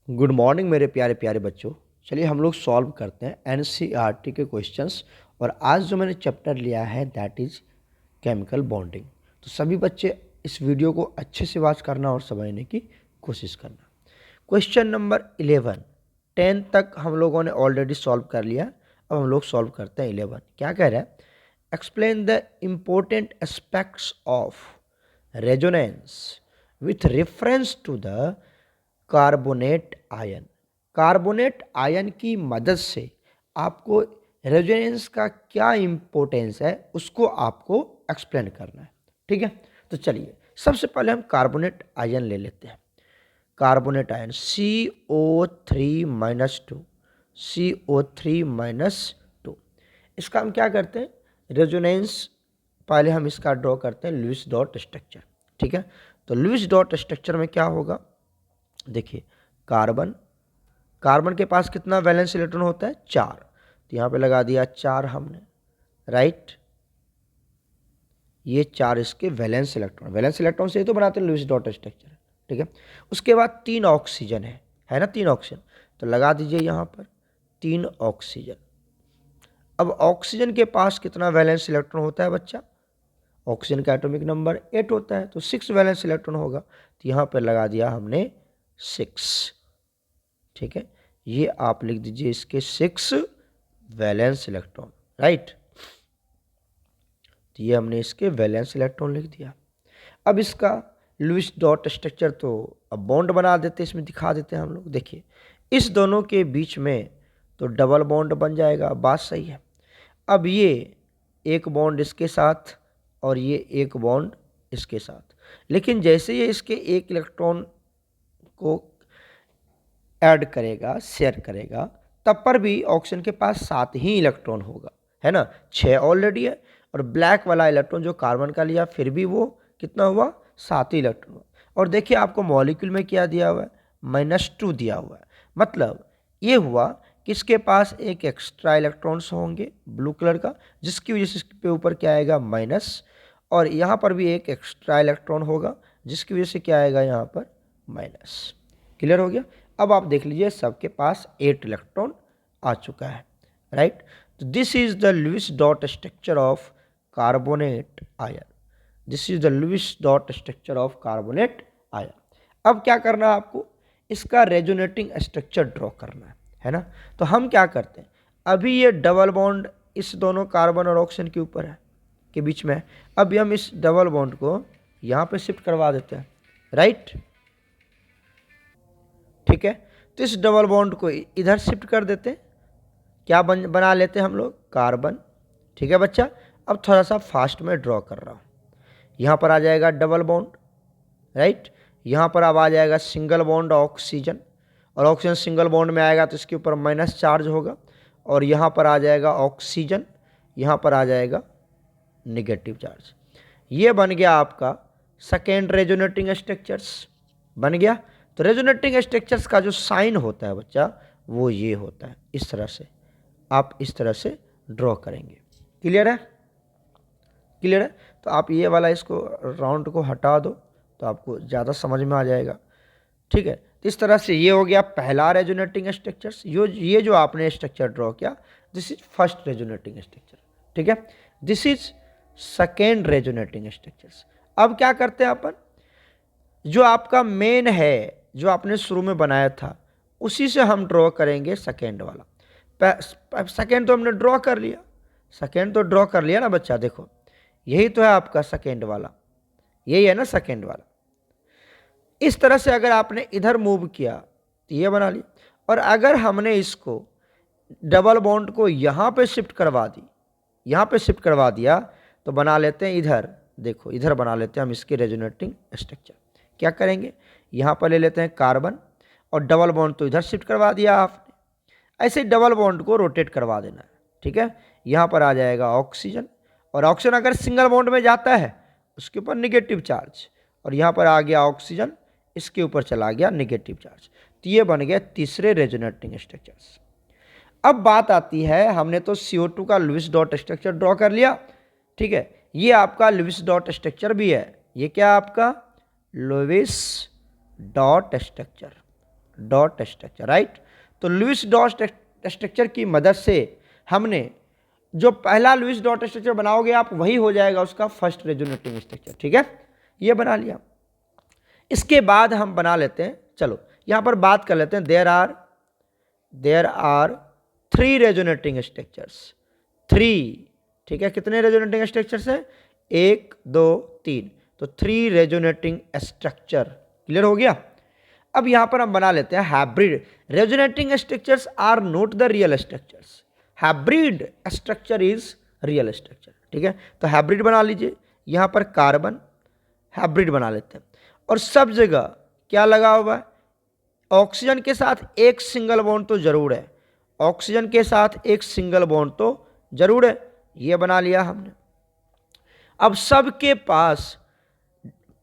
Good morning मेरे प्यारे प्यारे बच्चों। चलिए हम लोग सॉल्व करते हैं एनसीईआरटी के क्वेश्चंस। और आज जो मैंने चैप्टर लिया है दैट इज़ केमिकल बॉन्डिंग। तो सभी बच्चे इस वीडियो को अच्छे से वॉच करना और समझने की कोशिश करना। क्वेश्चन नंबर 11, 10 तक हम लोगों ने ऑलरेडी सॉल्व कर लिया। अब हम लोग सॉल्व करते हैं 11। क्या कह रहा है? Explain the important aspects of resonance with reference to the carbonate ion. Carbonate ion की मदद से आपको रेजोनेंस का क्या इंपॉर्टेंस है उसको आपको एक्सप्लेन करना है। ठीक है, तो चलिए सबसे पहले हम कार्बोनेट आयन ले लेते हैं। Carbonate ion CO3-2, CO3-2। इसका हम क्या करते हैं? रेजोनेंस पहले हम इसका ड्रॉ करते हैं लुईस डॉट स्ट्रक्चर। ठीक है, तो लुईस डॉट स्ट्रक्चर में क्या होगा? देखिए, कार्बन कार्बन के पास कितना वैलेंस इलेक्ट्रॉन होता है? 4। तो यहाँ पे लगा दिया 4 हमने, राइट। ये 4 इसके वैलेंस इलेक्ट्रॉन से ही तो बनाते हैं लुईस डॉट स्ट्रक्चर। ठीक है, उसके बाद 3 ऑक्सीजन है ना, 3 ऑक्सीजन। तो लगा दीजिए यहाँ पर 3 ऑक्सीजन। अब ऑक्सीजन के पास कितना वैलेंस इलेक्ट्रॉन होता है बच्चा? ऑक्सीजन का एटॉमिक नंबर 8 होता है, तो 6 वैलेंस इलेक्ट्रॉन होगा। तो यहाँ पर लगा दिया हमने 6। ठीक है, ये आप लिख दीजिए इसके 6 वैलेंस इलेक्ट्रॉन, राइट। तो ये हमने इसके वैलेंस इलेक्ट्रॉन लिख दिया। अब इसका लुईस डॉट स्ट्रक्चर तो अब बॉन्ड बना देते, इसमें दिखा देते हैं हम लोग। देखिए, इस दोनों के बीच में तो डबल बॉन्ड बन जाएगा, बात सही है। अब ये एक बॉन्ड इसके साथ और ये एक बॉन्ड इसके साथ, लेकिन जैसे ये इसके एक इलेक्ट्रॉन को ऐड करेगा, शेयर करेगा, तब पर भी ऑक्सीजन के पास 7 ही इलेक्ट्रॉन होगा, है ना। 6 ऑलरेडी है, और ब्लैक वाला इलेक्ट्रॉन जो कार्बन का लिया फिर भी वो कितना हुआ? 7 ही इलेक्ट्रॉन हुआ। और देखिए आपको मॉलिक्यूल में क्या दिया हुआ है? -2 दिया हुआ है। मतलब ये हुआ कि इसके पास एक एक्स्ट्रा इलेक्ट्रॉन्स होंगे ब्लू कलर का, जिसकी वजह से इसके ऊपर क्या आएगा? माइनस। और यहाँ पर भी एक एक्स्ट्रा इलेक्ट्रॉन होगा, जिसकी वजह से क्या आएगा? यहाँ पर माइनस। क्लियर हो गया? अब आप देख लीजिए सबके पास 8 इलेक्ट्रॉन आ चुका है, राइट। तो this is the Lewis dot structure of carbonate ion. This is the Lewis dot structure of carbonate ion. अब क्या करना है आपको? इसका रेजोनेटिंग स्ट्रक्चर ड्रॉ करना है ना। तो हम क्या करते हैं, अभी ये डबल बॉन्ड इस दोनों कार्बन और ऑक्सीजन के ऊपर है, के बीच में है। अभी हम इस डबल बॉन्ड को यहाँ पे शिफ्ट करवा देते हैं, राइट। ठीक है, तो इस डबल बॉन्ड को इधर शिफ्ट कर देते हैं। क्या बना लेते हैं हम लोग? कार्बन। ठीक है बच्चा, अब थोड़ा सा फास्ट में ड्रॉ कर रहा हूँ। यहाँ पर आ जाएगा डबल बॉन्ड, राइट। यहाँ पर अब आ जाएगा सिंगल बॉन्ड ऑक्सीजन, और ऑक्सीजन सिंगल बॉन्ड में आएगा तो इसके ऊपर माइनस चार्ज होगा। और यहाँ पर आ जाएगा ऑक्सीजन, यहाँ पर आ जाएगा निगेटिव चार्ज। ये बन गया आपका सेकेंड रेजोनेटिंग स्ट्रक्चर्स बन गया। तो रेजोनेटिंग स्ट्रक्चर्स का जो साइन होता है बच्चा, वो ये होता है, इस तरह से आप इस तरह से ड्रॉ करेंगे। क्लियर है? क्लियर है? तो आप ये वाला इसको राउंड को हटा दो तो आपको ज़्यादा समझ में आ जाएगा। ठीक है, तो इस तरह से ये हो गया पहला रेजोनेटिंग स्ट्रक्चर्स। ये जो आपने स्ट्रक्चर ड्रॉ किया, this is first resonating structure. ठीक है, this is second resonating structures. अब क्या करते हैं अपन, जो आपका मेन है, जो आपने शुरू में बनाया था, उसी से हम ड्रॉ करेंगे सेकेंड वाला। सेकेंड तो हमने ड्रॉ कर लिया, सेकेंड तो ड्रॉ कर लिया ना बच्चा। देखो यही तो है आपका सेकेंड वाला, यही है ना सेकेंड वाला। इस तरह से अगर आपने इधर मूव किया तो ये बना लिया। और अगर हमने इसको डबल बॉन्ड को यहाँ पे शिफ्ट करवा दी, यहाँ पे शिफ्ट करवा दिया, तो बना लेते हैं इधर। देखो इधर बना लेते हैं हम इसके रेजोनेटिंग स्ट्रक्चर। क्या करेंगे, यहाँ पर ले लेते हैं कार्बन, और डबल बॉन्ड तो इधर शिफ्ट करवा दिया आपने। ऐसे डबल बॉन्ड को रोटेट करवा देना है। ठीक है, यहाँ पर आ जाएगा ऑक्सीजन, और ऑक्सीजन अगर सिंगल बॉन्ड में जाता है उसके ऊपर निगेटिव चार्ज, और यहाँ पर आ गया ऑक्सीजन, इसके ऊपर चला गया निगेटिव चार्ज। तो ये बन गया तीसरे रेजोनेटिंग स्ट्रक्चर्स। अब बात आती है, हमने तो CO2 का लुईस डॉट स्ट्रक्चर ड्रॉ कर लिया। ठीक है, ये आपका लुईस डॉट स्ट्रक्चर भी है। ये क्या आपका? Lewis dot structure. Dot structure, right. तो लुईस डॉट स्ट्रक्चर की मदद से हमने जो पहला लुईस डॉट स्ट्रक्चर बनाओगे आप, वही हो जाएगा उसका फर्स्ट रेजोनेटिंग स्ट्रक्चर, ठीक है। ये बना लिया। इसके बाद हम बना लेते हैं, चलो यहां पर बात कर लेते हैं, देयर आर 3 रेजोनेटिंग स्ट्रक्चर्स, 3, ठीक है। कितने रेजोनेटिंग स्ट्रक्चर्स हैं? 1 2 3, तो 3 रेजोनेटिंग स्ट्रक्चर, क्लियर हो गया। अब यहां पर हम बना लेते हैं hybrid resonating structures are not the real structures, hybrid structure is real structure, ठीक है। तो हाइब्रिड बना लीजिए, यहां पर कार्बन हाइब्रिड बना लेते हैं, और सब जगह क्या लगा हुआ है? ऑक्सीजन के साथ एक सिंगल बॉन्ड तो जरूर है, ऑक्सीजन के साथ एक सिंगल बॉन्ड तो जरूर है, ये बना लिया हमने। अब सबके पास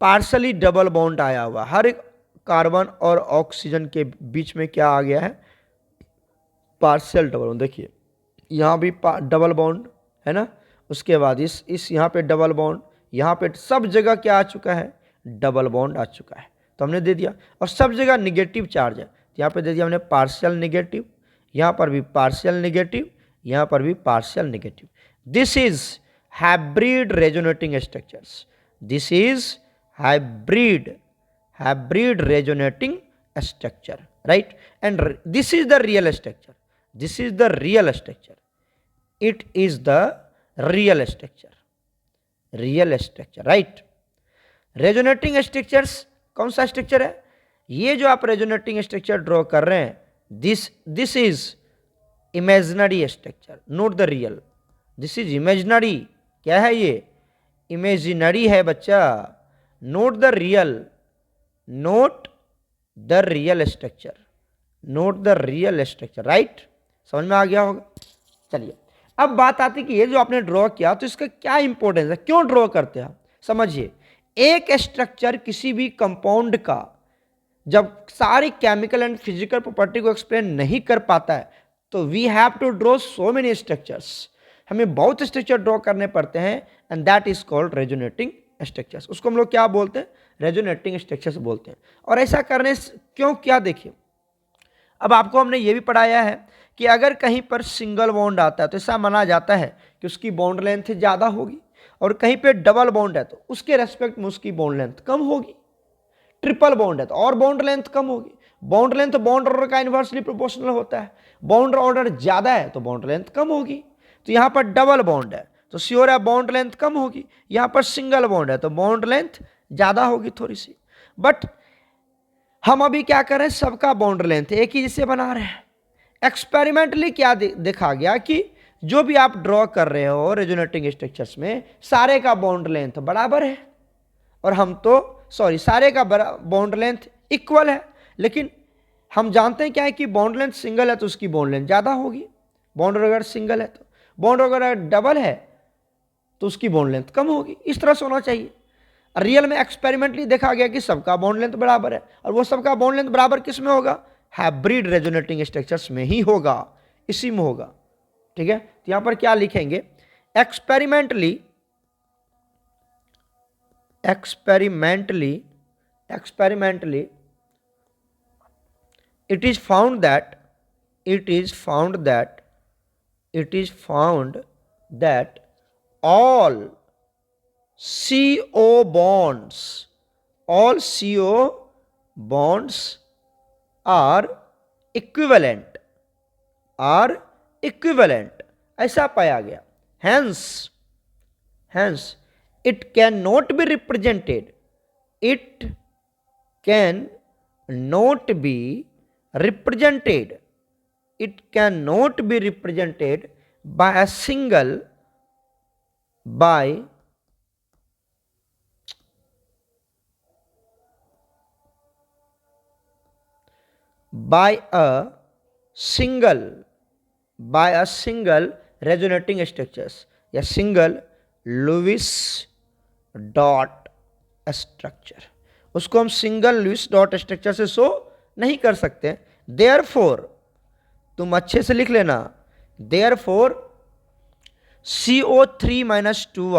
पार्शली डबल बॉन्ड आया हुआ, हर एक कार्बन और ऑक्सीजन के बीच में क्या आ गया है? Partial double bond. देखिए यहाँ भी डबल बॉन्ड है ना, उसके बाद इस यहाँ पे डबल बॉन्ड, यहाँ पे सब जगह क्या आ चुका है? डबल बॉन्ड आ चुका है, तो हमने दे दिया। और सब जगह निगेटिव चार्ज है, तो यहाँ पे दे दिया हमने पार्शियल निगेटिव, यहाँ पर भी पार्शियल निगेटिव, यहाँ पर भी partial negative. This is hybrid resonating structures, this is hybrid resonating structure, right? And this is the real structure, this is the real structure, it is the real structure, right? resonating structures कौन सा structure है? ये जो आप resonating structure draw कर रहे हैं, this is imaginary structure, not the real, this is imaginary। क्या है ये? imaginary है बच्चा, not the real, note the real structure, note the real structure, right. समझ में आ गया होगा। चलिए अब बात आती कि ये जो आपने ड्रॉ किया तो इसका क्या इंपॉर्टेंस है, क्यों ड्रॉ करते हैं? समझिए, एक स्ट्रक्चर किसी भी कंपाउंड का जब सारी केमिकल एंड फिजिकल प्रॉपर्टी को एक्सप्लेन नहीं कर पाता है तो we have to draw so many structures, हमें बहुत स्ट्रक्चर ड्रॉ करने पड़ते हैं, and that is called resonating structures. उसको हम लोग क्या बोलते हैं? रेजोनेटिंग स्ट्रक्चर्स बोलते हैं। और ऐसा करने क्यों, क्या? देखिए अब आपको हमने ये भी पढ़ाया है कि अगर कहीं पर सिंगल बॉन्ड आता है तो ऐसा माना जाता है कि उसकी बॉन्ड लेंथ ज़्यादा होगी, और कहीं पे डबल बॉन्ड है तो उसके रेस्पेक्ट में उसकी बॉन्ड लेंथ कम होगी, ट्रिपल बॉन्ड है तो और बॉन्ड लेंथ कम होगी। बॉन्ड लेंथ बॉन्ड ऑर्डर का इन्वर्सली प्रोपोर्शनल होता है, बॉन्ड ऑर्डर ज़्यादा है तो बॉन्ड लेंथ कम होगी। तो यहाँ पर डबल बॉन्ड है तो श्योर है बॉन्ड लेंथ कम होगी, यहाँ पर सिंगल बॉन्ड है तो बॉन्ड लेंथ ज़्यादा होगी थोड़ी सी। बट हम अभी क्या कर रहे हैं? सबका बॉन्ड लेंथ एक ही जैसे बना रहे हैं। एक्सपेरिमेंटली क्या देखा गया कि जो भी आप ड्रॉ कर रहे हो रेजोनेटिंग स्ट्रक्चर्स में, सारे का बॉन्ड लेंथ बराबर है, और हम तो सारे का बॉन्ड लेंथ इक्वल है, लेकिन हम जानते हैं क्या है कि बॉन्ड लेंथ सिंगल है तो उसकी बॉन्ड लेंथ ज़्यादा होगी, बॉन्ड अगर सिंगल है तो, बॉन्ड अगर डबल है तो उसकी बॉन्ड लेंथ कम होगी। इस तरह से होना चाहिए। रियल में एक्सपेरिमेंटली देखा गया कि सबका बॉन्ड लेंथ बराबर है, और वो सबका बॉन्ड लेंथ बराबर किस में होगा? हाइब्रिड रेजोनेटिंग स्ट्रक्चर्स में ही होगा, इसी में होगा, ठीक है। तो यहां पर क्या लिखेंगे? Experimentally it is found that all CO bonds are equivalent, ऐसा पाया गया। hence it cannot be represented by a single resonating structures या सिंगल लुईस डॉट स्ट्रक्चर। उसको हम सिंगल लुईस डॉट स्ट्रक्चर से शो नहीं कर सकते। देयरफॉर, तुम अच्छे से लिख लेना, देयरफॉर CO3-2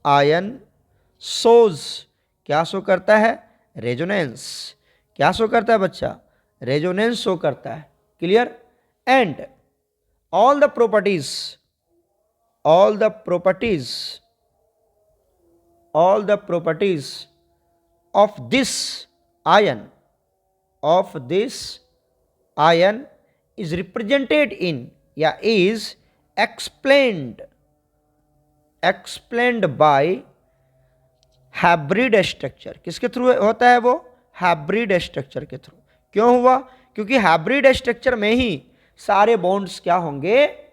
आयन शोज, क्या शो करता है? रेजोनेंस। क्या शो करता है बच्चा? रेजोनेंस शो करता है। Clear? And all the properties all the properties all the properties of this ion is represented in या is explained by hybrid structure. किसके थ्रू होता है वो? हाइब्रिड स्ट्रक्चर के थ्रू। क्यों हुआ? क्योंकि हाइब्रिड स्ट्रक्चर में ही सारे बॉन्ड्स क्या होंगे?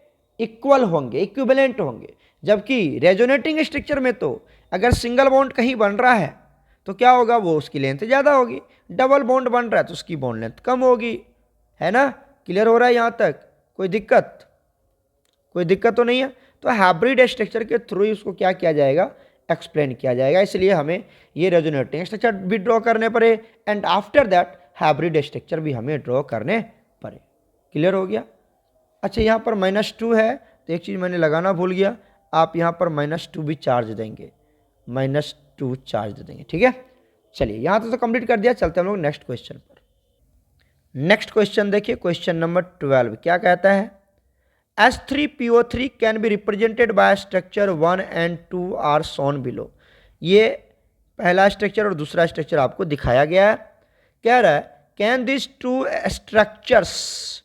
इक्वल होंगे, इक्विवेलेंट होंगे। जबकि रेजोनेटिंग स्ट्रक्चर में तो अगर सिंगल बॉन्ड कहीं बन रहा है तो क्या होगा? वो उसकी लेंथ ज़्यादा होगी। डबल बॉन्ड बन रहा है तो उसकी बॉन्ड लेंथ कम होगी। है ना? क्लियर हो रहा है यहाँ तक? कोई दिक्कत तो नहीं है? तो हाइब्रिड स्ट्रक्चर के थ्रू ही उसको क्या किया जाएगा? एक्सप्लेन किया जाएगा। इसलिए हमें ये रेजोनेटिंग स्ट्रक्चर भी ड्रॉ करने पड़े and after that hybrid structure भी हमें ड्रॉ करने पड़े। क्लियर हो गया? अच्छा, यहाँ पर -2 है तो एक चीज़ मैंने लगाना भूल गया, आप यहाँ पर -2 भी चार्ज देंगे, -2 चार्ज दे देंगे। ठीक है, चलिए यहाँ तो कंप्लीट कर दिया। चलते हम लोग नेक्स्ट क्वेश्चन पर। नेक्स्ट क्वेश्चन देखिए, क्वेश्चन नंबर 12 क्या कहता है? H3PO3 can be represented by structure 1 and 2 are shown below. ये पहला स्ट्रक्चर और दूसरा स्ट्रक्चर आपको दिखाया गया है। कह रहा है can this two structures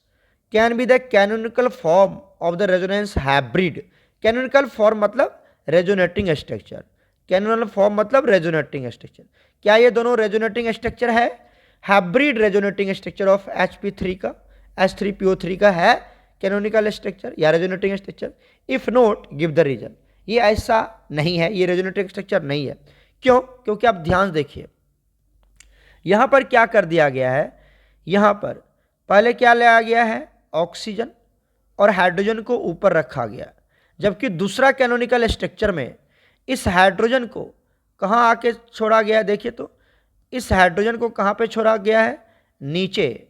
can be the canonical form of the resonance hybrid. Canonical form मतलब रेजोनेटिंग स्ट्रक्चर, कैनोनिकल फॉर्म मतलब रेजोनेटिंग स्ट्रक्चर। क्या ये दोनों रेजोनेटिंग स्ट्रक्चर है? Hybrid resonating structure of H3 का, H3PO3 का है कैनोनिकल स्ट्रक्चर या resonating structure? If not give the reason. ये ऐसा नहीं है, ये रेजोनेटिंग स्ट्रक्चर नहीं है। क्यों? क्योंकि आप ध्यान देखिए यहां पर क्या कर दिया गया है। यहां पर पहले क्या लाया गया है? ऑक्सीजन और हाइड्रोजन को ऊपर रखा गया, जबकि दूसरा कैनोनिकल स्ट्रक्चर में इस हाइड्रोजन को कहां आके छोड़ा गया है? देखिए तो इस हाइड्रोजन को कहां पे छोड़ा गया है? नीचे।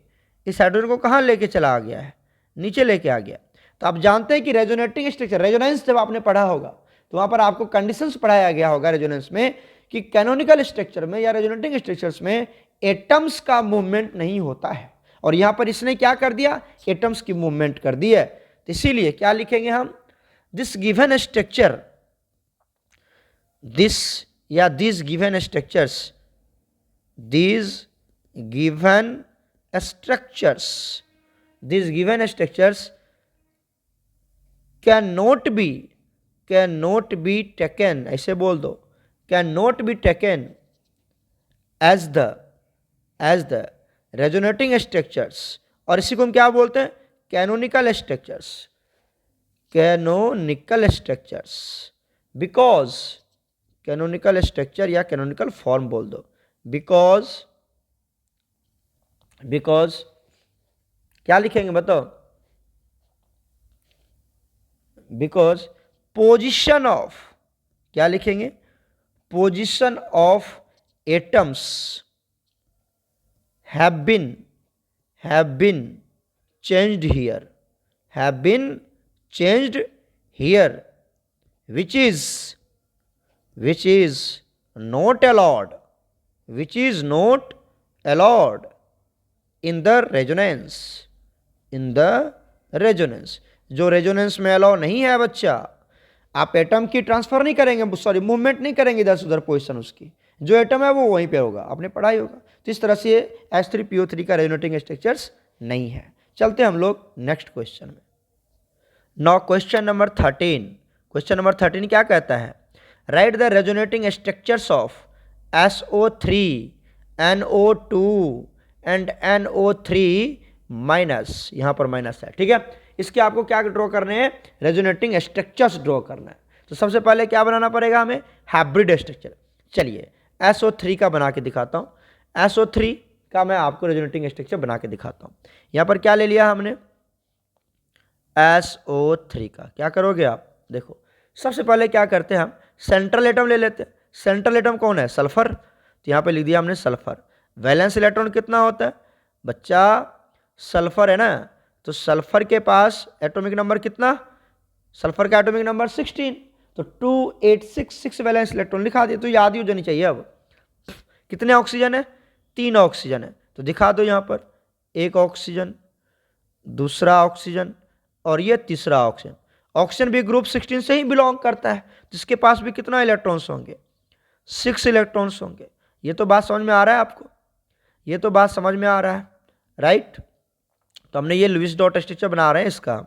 इस हाइड्रोजन को कहां लेके चला गया है? नीचे लेके आ गया। तो आप जानते हैं कि रेजोनेटिंग स्ट्रक्चर, रेजोनेंस जब आपने पढ़ा होगा तो वहां पर आपको कंडीशंस पढ़ाया गया होगा रेजोनेंस में कि कैनोनिकल स्ट्रक्चर में या रेजोनेटिंग स्ट्रक्चर्स में एटम्स का मूवमेंट नहीं होता है, और यहां पर इसने क्या कर दिया? एटम्स की मूवमेंट कर दी है। तो इसीलिए क्या लिखेंगे हम? दिस गिवन स्ट्रक्चर, दिस या this given structures, these given structures cannot be taken, ऐसे बोल दो, cannot be taken as the resonating structures, और इसी को हम क्या बोलते हैं? canonical structures, because canonical structure या canonical form बोल दो, because क्या लिखेंगे बताओ? बिकॉज पोजिशन ऑफ, क्या लिखेंगे? Position of atoms have been changed here, which is not allowed in the resonance, जो रेजोनेंस में अलाउ नहीं है बच्चा। आप एटम की ट्रांसफर नहीं करेंगे, सॉरी मूवमेंट नहीं करेंगे इधर से उधर पोजिशन, उसकी जो एटम है वो वहीं पे होगा, आपने पढ़ा ही होगा। तो इस तरह से H3PO3 का रेजोनेटिंग स्ट्रक्चर्स नहीं है। चलते हम लोग नेक्स्ट क्वेश्चन में। नाउ क्वेश्चन नंबर 13 क्या कहता है? Write the resonating structures of SO3, NO2 and NO3 minus, यहां पर माइनस है, ठीक है। इसके आपको क्या ड्रॉ करने हैं? रेजोनेटिंग स्ट्रक्चर्स ड्रॉ करना है। तो सबसे पहले क्या बनाना पड़ेगा हमें? Hybrid structure. चलिए SO3 का बना के दिखाता हूं। SO3 का मैं आपको रेजोनेटिंग स्ट्रक्चर बना के दिखाता हूं। यहां पर क्या ले लिया हमने? SO3 का। क्या करोगे आप? देखो सबसे पहले क्या करते हैं हम? सेंट्रल एटम ले लेते हैं। सेंट्रल एटम कौन है? सल्फर। तो यहां पे लिख दिया हमने सल्फर। वैलेंस इलेक्ट्रॉन कितना होता है बच्चा? सल्फर है ना, तो सल्फर के पास एटॉमिक नंबर कितना? सल्फर का एटॉमिक नंबर 16, तो 2866 वैलेंस इलेक्ट्रॉन लिखा दिया। तो याद ही हो जानी चाहिए। अब कितने ऑक्सीजन है? 3 ऑक्सीजन है, तो दिखा दो यहाँ पर, एक ऑक्सीजन, दूसरा ऑक्सीजन और ये तीसरा ऑक्सीजन। ऑक्सीजन भी ग्रुप 16 से ही बिलोंग करता है, जिसके पास भी कितना इलेक्ट्रॉन्स होंगे, 6 इलेक्ट्रॉन्स होंगे। ये तो बात समझ में आ रहा है आपको, ये तो बात समझ में आ रहा है, राइट। तो हमने ये लुईस डॉट स्ट्रक्चर बना रहे हैं इसका,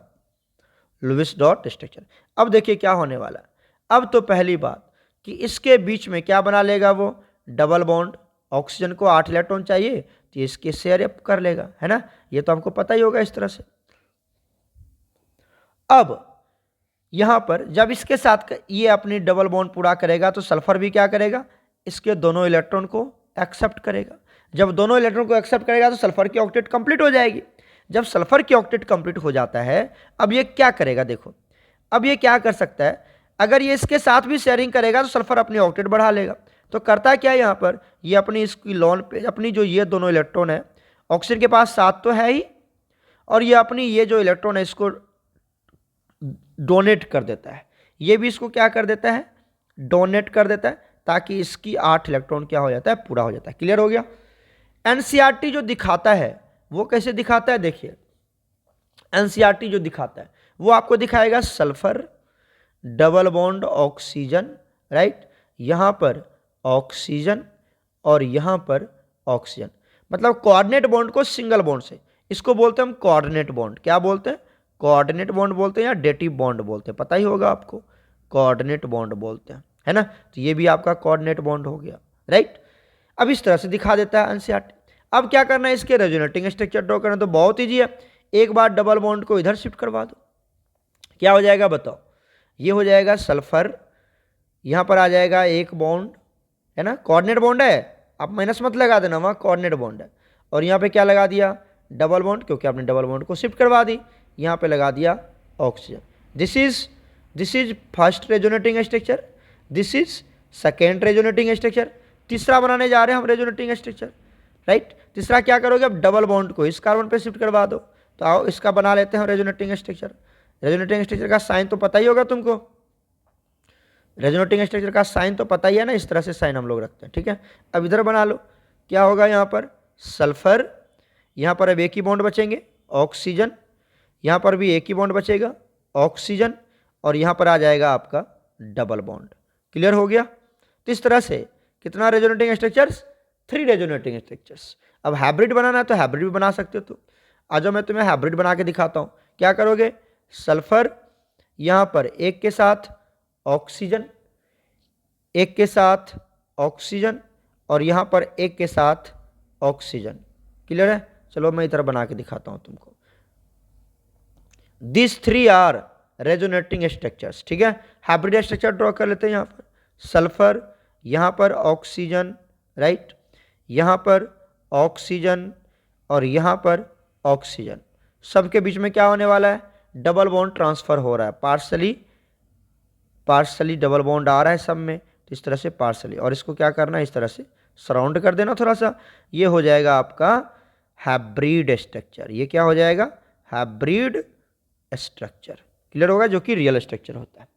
लुईस डॉट स्ट्रक्चर। अब देखिए क्या होने वाला है। अब तो पहली बात कि इसके बीच में क्या बना लेगा वो, डबल बॉन्ड। ऑक्सीजन को 8 इलेक्ट्रॉन चाहिए तो इसके शेयर अप कर लेगा, है ना, ये तो हमको पता ही होगा इस तरह से। अब यहां पर जब इसके साथ ये अपनी डबल बॉन्ड पूरा करेगा तो सल्फर भी क्या करेगा, इसके दोनों इलेक्ट्रॉन को एक्सेप्ट करेगा। जब दोनों इलेक्ट्रॉन को एक्सेप्ट करेगा तो सल्फर की ऑक्टेट कंप्लीट हो जाएगी। जब सल्फर की ऑक्टेट कंप्लीट हो जाता है, अब ये क्या करेगा, देखो अब ये क्या कर सकता है, अगर ये इसके साथ भी शेयरिंग करेगा तो सल्फर अपनी ऑक्टेट बढ़ा लेगा। तो करता क्या है यहाँ पर, ये अपनी इसकी लोन पे अपनी जो ये दोनों इलेक्ट्रॉन है, ऑक्सीजन के पास 7 तो है ही, और ये अपनी ये जो इलेक्ट्रॉन है इसको डोनेट कर देता है। ये भी इसको क्या कर देता है, डोनेट कर देता है, ताकि इसकी 8 इलेक्ट्रॉन क्या हो जाता है, पूरा हो जाता है। क्लियर हो गया। एनसीईआरटी जो दिखाता है वो कैसे दिखाता है, देखिए एनसीईआरटी जो दिखाता है वो आपको दिखाएगा sulphur double bond oxygen, right, यहां पर ऑक्सीजन और यहां पर ऑक्सीजन, मतलब कोऑर्डिनेट बॉन्ड को सिंगल बॉन्ड से, इसको बोलते हैं हम कोऑर्डिनेट बॉन्ड। क्या बोलते हैं, कोऑर्डिनेट बॉन्ड बोलते हैं या डेटिव बॉन्ड बोलते हैं, पता ही होगा आपको, कोऑर्डिनेट बॉन्ड बोलते हैं, है ना। तो ये भी आपका कोऑर्डिनेट बॉन्ड हो गया, राइट। अब इस तरह से दिखा देता है एनसीईआरटी। अब क्या करना है, इसके रेजोनेटिंग स्ट्रक्चर ड्रॉ करना, तो बहुत ईजी है। एक बार डबल बॉन्ड को इधर शिफ्ट करवा दो, क्या हो जाएगा बताओ, ये हो जाएगा सल्फर, यहां पर आ जाएगा एक बॉन्ड, है ना, कोऑर्डिनेट बॉन्ड है, आप माइनस मत लगा देना, वहां कोऑर्डिनेट बॉन्ड है, और यहां पे क्या लगा दिया, डबल बॉन्ड, क्योंकि आपने डबल बॉन्ड को शिफ्ट करवा दी, यहां पे लगा दिया oxygen. This is first resonating structure, this is second resonating structure, तीसरा बनाने जा रहे हैं हम रेजोनेटिंग स्ट्रक्चर, राइट। तीसरा क्या करोगे, अब डबल बॉन्ड को इस कार्बन पे शिफ्ट करवा दो, तो आओ इसका बना लेते हैं रेजोनेटिंग स्ट्रक्चर। रेजोनेटिंग स्ट्रक्चर का साइन तो पता ही होगा तुमको, रेजोनेटिंग स्ट्रक्चर का साइन तो पता ही है ना, इस तरह से साइन हम लोग रखते हैं, ठीक है। अब इधर बना लो, क्या होगा यहाँ पर सल्फर, यहाँ पर अब एक ही बॉन्ड बचेंगे ऑक्सीजन, यहाँ पर भी एक ही बॉन्ड बचेगा ऑक्सीजन, और यहाँ पर आ जाएगा आपका डबल बॉन्ड। क्लियर हो गया। तो इस तरह से कितना रेजोनेटिंग स्ट्रक्चर्स, 3 रेजोनेटिंग स्ट्रक्चर्स। अब हाइब्रिड बनाना है तो हाइब्रिड भी बना सकते हो। तो आ जाओ मैं तुम्हें हाइब्रिड बना के दिखाता हूँ। क्या करोगे, सल्फर यहाँ पर एक के साथ ऑक्सीजन, एक के साथ ऑक्सीजन, और यहाँ पर एक के साथ ऑक्सीजन। क्लियर है। चलो मैं इधर बना के दिखाता हूँ तुमको। दिस 3 आर रेजोनेटिंग स्ट्रक्चर्स, ठीक है। हाइब्रिड स्ट्रक्चर ड्रॉ कर लेते हैं। यहाँ पर सल्फर, यहाँ पर ऑक्सीजन, राइट, यहाँ पर ऑक्सीजन और यहाँ पर ऑक्सीजन, सबके बीच में क्या होने वाला है, डबल बॉन्ड ट्रांसफर हो रहा है, पार्शली डबल बॉन्ड आ रहा है सब में, तो इस तरह से पार्शली, और इसको क्या करना है, इस तरह से सराउंड कर देना थोड़ा सा, ये हो जाएगा आपका हाइब्रिड स्ट्रक्चर। ये क्या हो जाएगा, हाइब्रिड स्ट्रक्चर। क्लियर होगा, जो कि रियल स्ट्रक्चर होता है।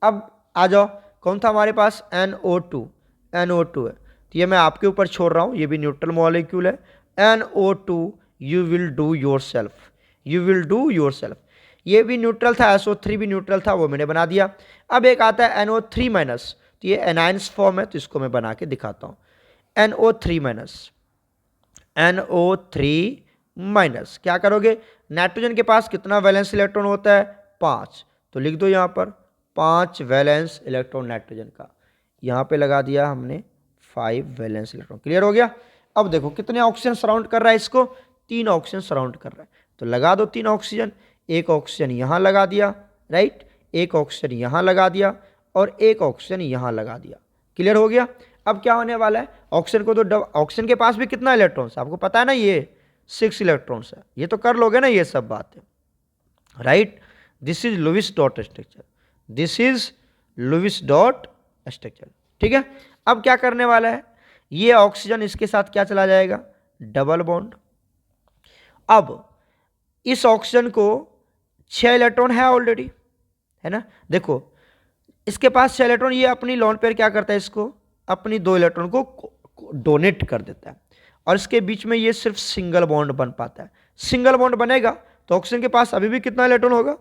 अब आ जाओ, कौन था हमारे पास, NO2 है, तो ये मैं आपके ऊपर छोड़ रहा हूँ, ये भी न्यूट्रल मॉलिक्यूल है। NO2 you will do your self, ये भी न्यूट्रल था, SO3 भी न्यूट्रल था, वो मैंने बना दिया। अब एक आता है NO3 माइनस, तो ये एनाइंस फॉर्म है, तो इसको मैं बना के दिखाता हूँ। NO3 माइनस, क्या करोगे, नाइट्रोजन के पास कितना वैलेंस इलेक्ट्रॉन होता है, 5, तो लिख दो यहाँ पर 5 वैलेंस इलेक्ट्रॉन नाइट्रोजन का, यहाँ पे लगा दिया हमने 5 वैलेंस इलेक्ट्रॉन। क्लियर हो गया। अब देखो कितने ऑक्सीजन सराउंड कर रहा है इसको, 3 ऑक्सीजन सराउंड कर रहा है, तो लगा दो 3 ऑक्सीजन, एक ऑक्सीजन यहाँ लगा दिया, राइट, एक ऑक्सीजन यहाँ लगा दिया, और एक ऑक्सीजन यहाँ लगा दिया। क्लियर हो गया। अब क्या होने वाला है, ऑक्सीजन को तो ऑक्सीजन के पास भी कितना इलेक्ट्रॉन्स है आपको पता है ना, ये 6 इलेक्ट्रॉन्स है, ये तो कर लोगे ना ये सब बातें, right. This is Lewis dot structure, ठीक है। अब क्या करने वाला है, ये ऑक्सीजन इसके साथ क्या चला जाएगा, डबल बॉन्ड। अब इस ऑक्सीजन को 6 इलेक्ट्रॉन है ऑलरेडी, है ना, देखो इसके पास 6 इलेक्ट्रॉन, ये अपनी लोन पेयर क्या करता है, इसको अपनी 2 इलेक्ट्रॉन को डोनेट कर देता है, और इसके बीच में ये सिर्फ सिंगल बॉन्ड बन पाता है। सिंगल बॉन्ड बनेगा तो ऑक्सीजन के पास अभी भी कितना इलेक्ट्रॉन होगा,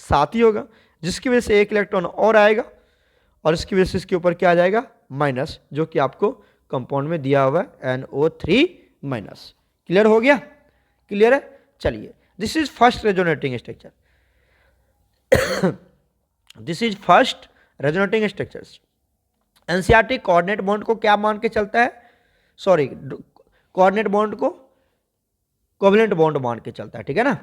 7 ही होगा, जिसकी वजह से एक इलेक्ट्रॉन और आएगा और इसकी वजह से इसके ऊपर क्या आ जाएगा, माइनस, जो कि आपको कंपाउंड में दिया हुआ है NO3 माइनस। क्लियर हो गया? क्लियर है? चलिए, this is first resonating structure. This is first resonating structures. NCERT coordinate bond को क्या मान के चलता है, सॉरी, कोऑर्डिनेट बॉन्ड को कोवलेंट बॉन्ड मान के चलता है, ठीक है ना।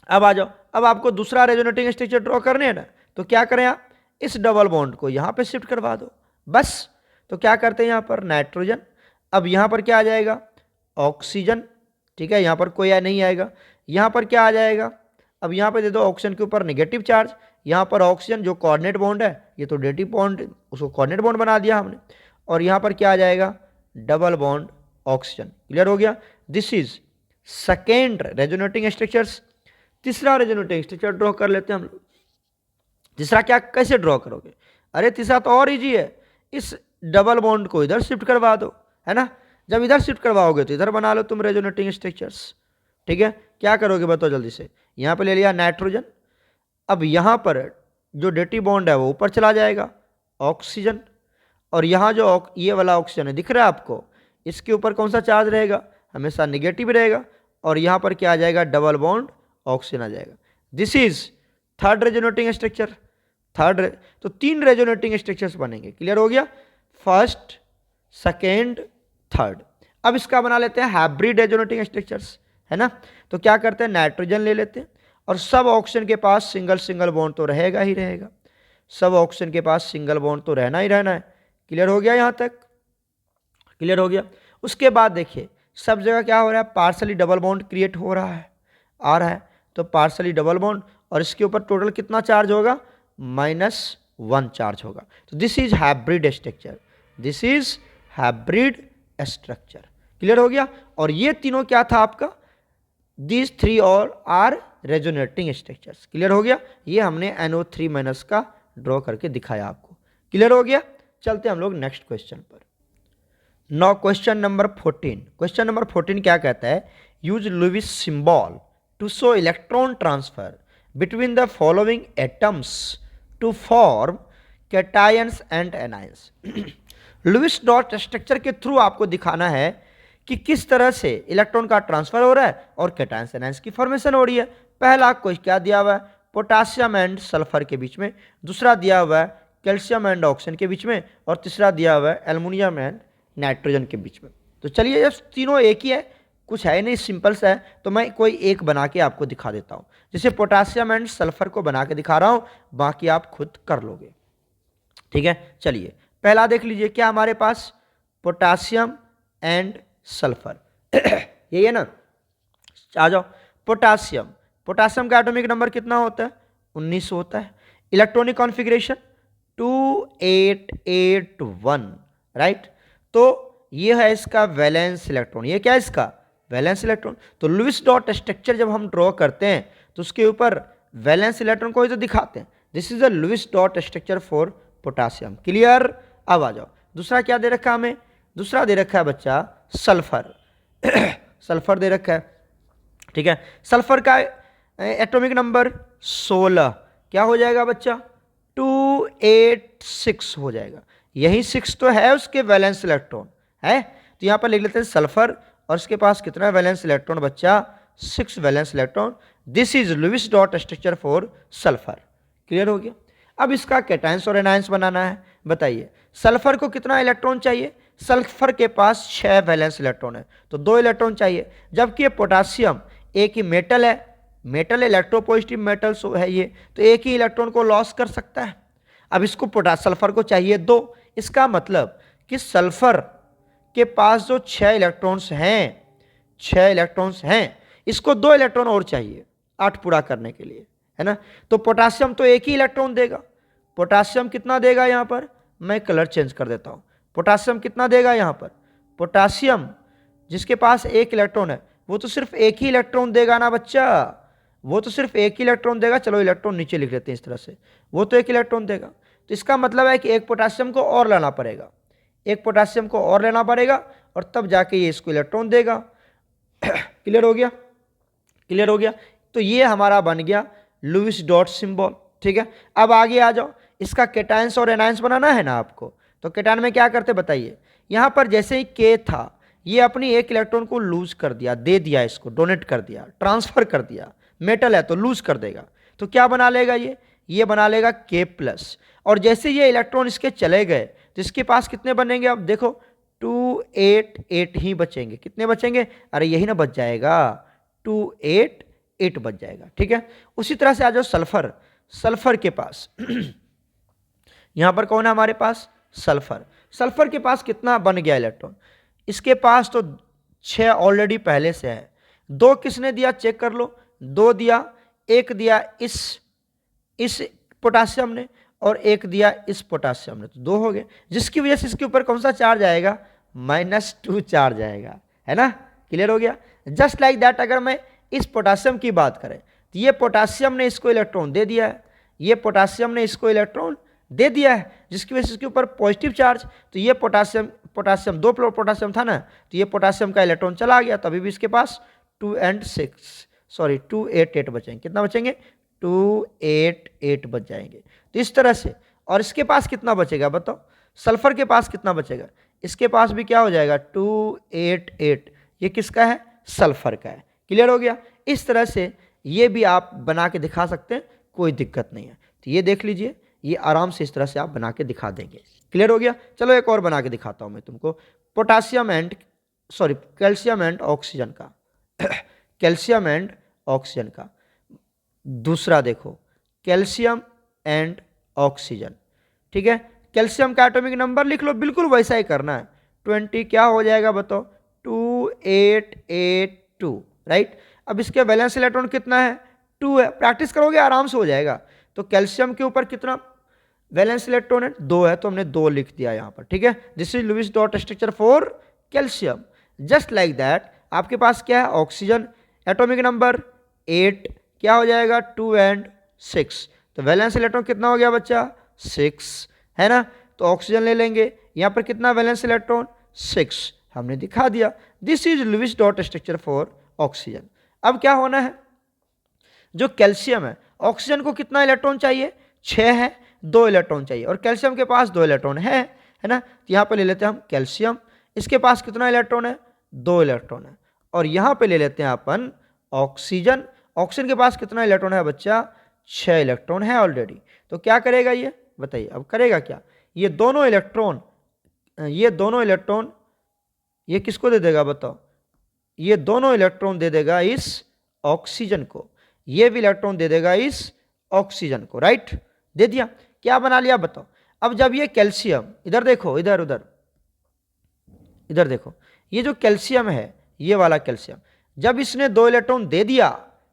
अब आ जाओ, अब आपको दूसरा रेजोनेटिंग स्ट्रक्चर ड्रॉ करने हैं ना, तो क्या करें आप, इस डबल बॉन्ड को यहां पे शिफ्ट करवा दो बस। तो क्या करते हैं, यहां पर नाइट्रोजन, अब यहां पर क्या आ जाएगा, ऑक्सीजन, ठीक है, यहां पर कोई नहीं आएगा। यहां पर क्या आ जाएगा, अब यहां पर दे दो ऑक्सीजन के ऊपर नेगेटिव चार्ज, यहां पर ऑक्सीजन जो कोऑर्डिनेट बॉन्ड है, ये तो डेटिव बॉन्ड, उसको कोऑर्डिनेट बॉन्ड बना दिया हमने, और यहां पर क्या आ जाएगा, डबल बॉन्ड ऑक्सीजन। क्लियर हो गया? This is second resonating structures. तीसरा रेजोनेटिंग स्ट्रक्चर ड्रॉ कर लेते हैं हम लोग। तीसरा क्या, कैसे ड्रॉ करोगे, अरे तीसरा तो और इजी है, इस डबल बॉन्ड को इधर शिफ्ट करवा दो, है ना। जब इधर शिफ्ट करवाओगे तो इधर बना लो तुम रेजोनेटिंग स्ट्रक्चर्स, ठीक है। क्या करोगे बताओ जल्दी से, यहां पे ले लिया नाइट्रोजन, अब यहां पर जो डेटिव बॉन्ड है वो ऊपर चला जाएगा, ऑक्सीजन, और यहां जो ये वाला ऑक्सीजन है दिख रहा है आपको, इसके ऊपर कौन सा चार्ज रहेगा, हमेशा निगेटिव रहेगा, और यहां पर क्या आ जाएगा, डबल बॉन्ड ऑक्सीजन आ जाएगा। This is third resonating structure. Third, तो 3 रेजोनेटिंग स्ट्रक्चर्स बनेंगे। क्लियर हो गया, फर्स्ट, सेकेंड, थर्ड। अब इसका बना लेते हैं हाइब्रिड रेजोनेटिंग स्ट्रक्चर्स, है ना। तो क्या करते हैं, नाइट्रोजन ले लेते हैं, और सब ऑक्सीजन के पास सिंगल सिंगल बॉन्ड तो रहेगा ही रहेगा, सब ऑक्सीजन के पास सिंगल बॉन्ड तो रहना ही रहना है। क्लियर हो गया, यहां तक क्लियर हो गया। उसके बाद देखिए सब जगह क्या हो रहा है, पार्सली डबल बॉन्ड क्रिएट हो रहा है, आ रहा है, तो पार्सली डबल बॉन्ड, और इसके ऊपर टोटल कितना चार्ज होगा, -1 चार्ज होगा। तो this is hybrid structure, this is hybrid structure. Clear हो गया। और ये तीनों क्या था आपका, दिस 3 और आर रेजोनेटिंग स्ट्रक्चर्स। क्लियर हो गया, ये हमने NO3 माइनस का ड्रॉ करके दिखाया आपको। क्लियर हो गया, चलते हम लोग नेक्स्ट क्वेश्चन पर। Now question number 14। Question number 14 क्या कहता है, use Lewis symbol to show electron transfer between the following atoms to form cations and anions. Lewis dot structure के थ्रू आपको दिखाना है कि किस तरह से इलेक्ट्रॉन का ट्रांसफर हो रहा है और कैटायंस एनायंस की फॉर्मेशन हो रही है। पहला क्वेश्चन क्या दिया हुआ है, पोटासियम एंड सल्फर के बीच में, दूसरा दिया हुआ है कैल्शियम एंड ऑक्सीजन के बीच में, और तीसरा दिया हुआ है एल्युमिनियम एंड नाइट्रोजन के बीच में। तो चलिए, जब तीनों एक ही है, कुछ है नहीं, सिंपल सा है, तो मैं कोई एक बना के आपको दिखा देता हूं। जैसे पोटासियम एंड सल्फर को बना के दिखा रहा हूं, बाकी आप खुद कर लोगे, ठीक है। चलिए पहला देख लीजिए, क्या हमारे पास पोटासियम एंड सल्फर यही है ना। आ जाओ, पोटासियम, पोटासियम का एटॉमिक नंबर कितना होता है, 19 होता है। Electronic configuration 2881, right. तो ये है इसका वैलेंस इलेक्ट्रॉन, ये क्या है इसका वैलेंस इलेक्ट्रॉन। तो लुईस डॉट स्ट्रक्चर जब हम ड्रॉ करते हैं तो उसके ऊपर वैलेंस इलेक्ट्रॉन को ही तो दिखाते हैं। This is a Lewis dot structure for potassium. Clear. अब आ जाओ, दूसरा क्या दे रखा है हमें, दूसरा दे रखा है बच्चा सल्फर सल्फर दे रखा है, ठीक है। सल्फर का एटॉमिक नंबर 16, क्या हो जाएगा बच्चा, 286 हो जाएगा। यही 6 तो है उसके वैलेंस इलेक्ट्रॉन है, तो यहां पर लिख लेते हैं सल्फर, और उसके पास कितना वैलेंस इलेक्ट्रॉन बच्चा, 6 valence electron. This is Lewis dot structure for sulphur. Clear हो गया। अब इसका कैटायंस और एनायंस बनाना है। बताइए सल्फर को कितना इलेक्ट्रॉन चाहिए, सल्फर के पास 6 वैलेंस इलेक्ट्रॉन है, तो 2 इलेक्ट्रॉन चाहिए। जबकि ये पोटासियम एक ही मेटल है, मेटल इलेक्ट्रोपॉजिटिव मेटल है ये, तो एक ही इलेक्ट्रॉन को लॉस कर सकता है। अब इसको सल्फर को चाहिए 2, इसका मतलब कि सल्फर के पास जो 6 इलेक्ट्रॉन्स हैं, 6 इलेक्ट्रॉन्स हैं, इसको 2 इलेक्ट्रॉन और चाहिए 8 पूरा करने के लिए, है ना। तो पोटासियम तो एक ही इलेक्ट्रॉन देगा, पोटासियम कितना देगा, यहां पर मैं कलर चेंज कर देता हूं। पोटासियम कितना देगा यहां पर, पोटासियम जिसके पास 1 इलेक्ट्रॉन है वो तो सिर्फ एक ही इलेक्ट्रॉन देगा ना बच्चा, वो तो सिर्फ एक ही इलेक्ट्रॉन देगा। चलो इलेक्ट्रॉन नीचे लिख लेते हैं इस तरह से, वो तो 1 इलेक्ट्रॉन देगा। तो इसका मतलब है कि एक पोटासियम को और लेना पड़ेगा, एक पोटासियम को और लेना पड़ेगा, और तब जाके ये इसको इलेक्ट्रॉन देगा। क्लियर हो गया? क्लियर हो गया? तो ये हमारा बन गया लुईस डॉट सिंबल। ठीक है, अब आगे आ जाओ, इसका केटायंस और एनायंस बनाना है ना आपको, तो केटायन में क्या करते बताइए। यहां पर जैसे ही के था, ये अपनी एक इलेक्ट्रॉन को लूज कर दिया, दे दिया, इसको डोनेट कर दिया, ट्रांसफर कर दिया। मेटल है तो लूज कर देगा, तो क्या बना लेगा ये बना लेगा के प्लस। और जैसे ये इलेक्ट्रॉन इसके चले गए तो इसके पास कितने बनेंगे, अब देखो 2 8 8 ही बचेंगे। कितने बचेंगे, अरे यही ना बच जाएगा, 2 8 8 बच जाएगा। ठीक है, उसी तरह से आ जाओ सल्फर। सल्फर के पास यहां पर कौन है हमारे पास, सल्फर। सल्फर के पास कितना बन गया इलेक्ट्रॉन, इसके पास तो 6 ऑलरेडी पहले से है। 2 किसने दिया चेक कर लो, 2 दिया, एक दिया इस पोटासियम ने और एक दिया इस पोटासियम ने, तो 2 हो गए, जिसकी वजह से इसके ऊपर कौन सा चार्ज आएगा, -2 चार्ज आएगा, है ना। क्लियर हो गया? जस्ट लाइक दैट अगर मैं इस पोटासियम की बात करें तो ये पोटासियम ने इसको इलेक्ट्रॉन दे दिया है, ये पोटासियम ने इसको इलेक्ट्रॉन दे दिया है, जिसकी वजह से इसके ऊपर पॉजिटिव चार्ज। तो ये पोटासियम 2 पोटासियम था ना, तो ये पोटासियम का इलेक्ट्रॉन चला गया, तभी भी इसके पास 2 8 8 बचेंगे। कितना बचेंगे, 2 8 8 बच जाएंगे। तो इस तरह से, और इसके पास कितना बचेगा बताओ, सल्फर के पास कितना बचेगा, इसके पास भी क्या हो जाएगा 2 8 8, ये किसका है, सल्फर का है। क्लियर हो गया? इस तरह से ये भी आप बना के दिखा सकते हैं, कोई दिक्कत नहीं है। तो ये देख लीजिए, ये आराम से इस तरह से आप बना के दिखा देंगे। क्लियर हो गया? चलो एक और बना के दिखाता हूं मैं तुमको, कैल्शियम एंड ऑक्सीजन का। कैल्शियम एंड ऑक्सीजन का दूसरा देखो, कैल्शियम एंड ऑक्सीजन। ठीक है, कैल्शियम का एटॉमिक नंबर लिख लो, बिल्कुल वैसा ही करना है। 20 क्या हो जाएगा बताओ, 2882, राइट। अब इसके वैलेंस इलेक्ट्रॉन कितना है, 2 है। प्रैक्टिस करोगे आराम से हो जाएगा। तो कैल्शियम के ऊपर कितना वैलेंस इलेक्ट्रॉन है, 2 है, तो हमने 2 लिख दिया यहाँ पर। ठीक है, this is Lewis dot structure for calcium. Just like that आपके पास क्या है, ऑक्सीजन, एटॉमिक नंबर 8, क्या हो जाएगा 2 एंड 6। तो वैलेंस इलेक्ट्रॉन कितना हो गया बच्चा, 6, है ना। तो ऑक्सीजन ले लेंगे, यहाँ पर कितना वैलेंस इलेक्ट्रॉन, 6, हमने दिखा दिया। This is Lewis dot structure for oxygen. अब क्या होना है, जो कैल्शियम है, ऑक्सीजन को कितना इलेक्ट्रॉन चाहिए, 6 है, 2 इलेक्ट्रॉन चाहिए, और कैल्शियम के पास 2 इलेक्ट्रॉन है ना। तो यहाँ पे ले लेते हैं हम कैल्शियम, इसके पास कितना इलेक्ट्रॉन है, 2 इलेक्ट्रॉन है। और यहाँ पे ले लेते हैं अपन ऑक्सीजन, ऑक्सीजन के पास कितना इलेक्ट्रॉन है बच्चा, 6 इलेक्ट्रॉन है ऑलरेडी। तो क्या करेगा ये बताइए, अब करेगा क्या, ये दोनों इलेक्ट्रॉन ये किसको दे देगा बताओ, ये दोनों इलेक्ट्रॉन दे देगा इस ऑक्सीजन को, ये भी इलेक्ट्रॉन दे देगा इस ऑक्सीजन को, राइट। दे दिया, क्या बना लिया बताओ। अब जब ये कैल्शियम, इधर देखो, इधर देखो, ये जो कैल्शियम है, ये वाला कैल्शियम, जब इसने 2 इलेक्ट्रॉन दे दिया,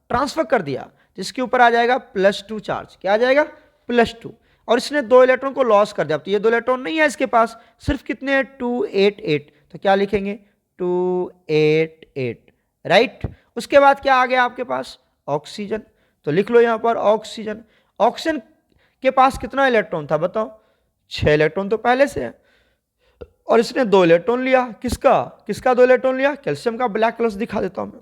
ट्रांसफर कर दिया, तो इसके ऊपर आ जाएगा +2 चार्ज। क्या आ जाएगा, +2। और इसने 2 इलेक्ट्रॉन को लॉस कर दिया, तो ये 2 इलेक्ट्रॉन नहीं है इसके पास, सिर्फ कितने हैं 2 8 8। तो क्या लिखेंगे 2 8 8, राइट। उसके बाद क्या आ गया आपके पास, ऑक्सीजन। तो लिख लो यहां पर ऑक्सीजन। ऑक्सीजन के पास कितना इलेक्ट्रॉन था बताओ, 6 इलेक्ट्रॉन तो पहले से है, और इसने 2 इलेक्ट्रॉन लिया, किसका 2 इलेक्ट्रॉन लिया, कैल्शियम का। ब्लैक कलर से दिखा देता हूं मैं,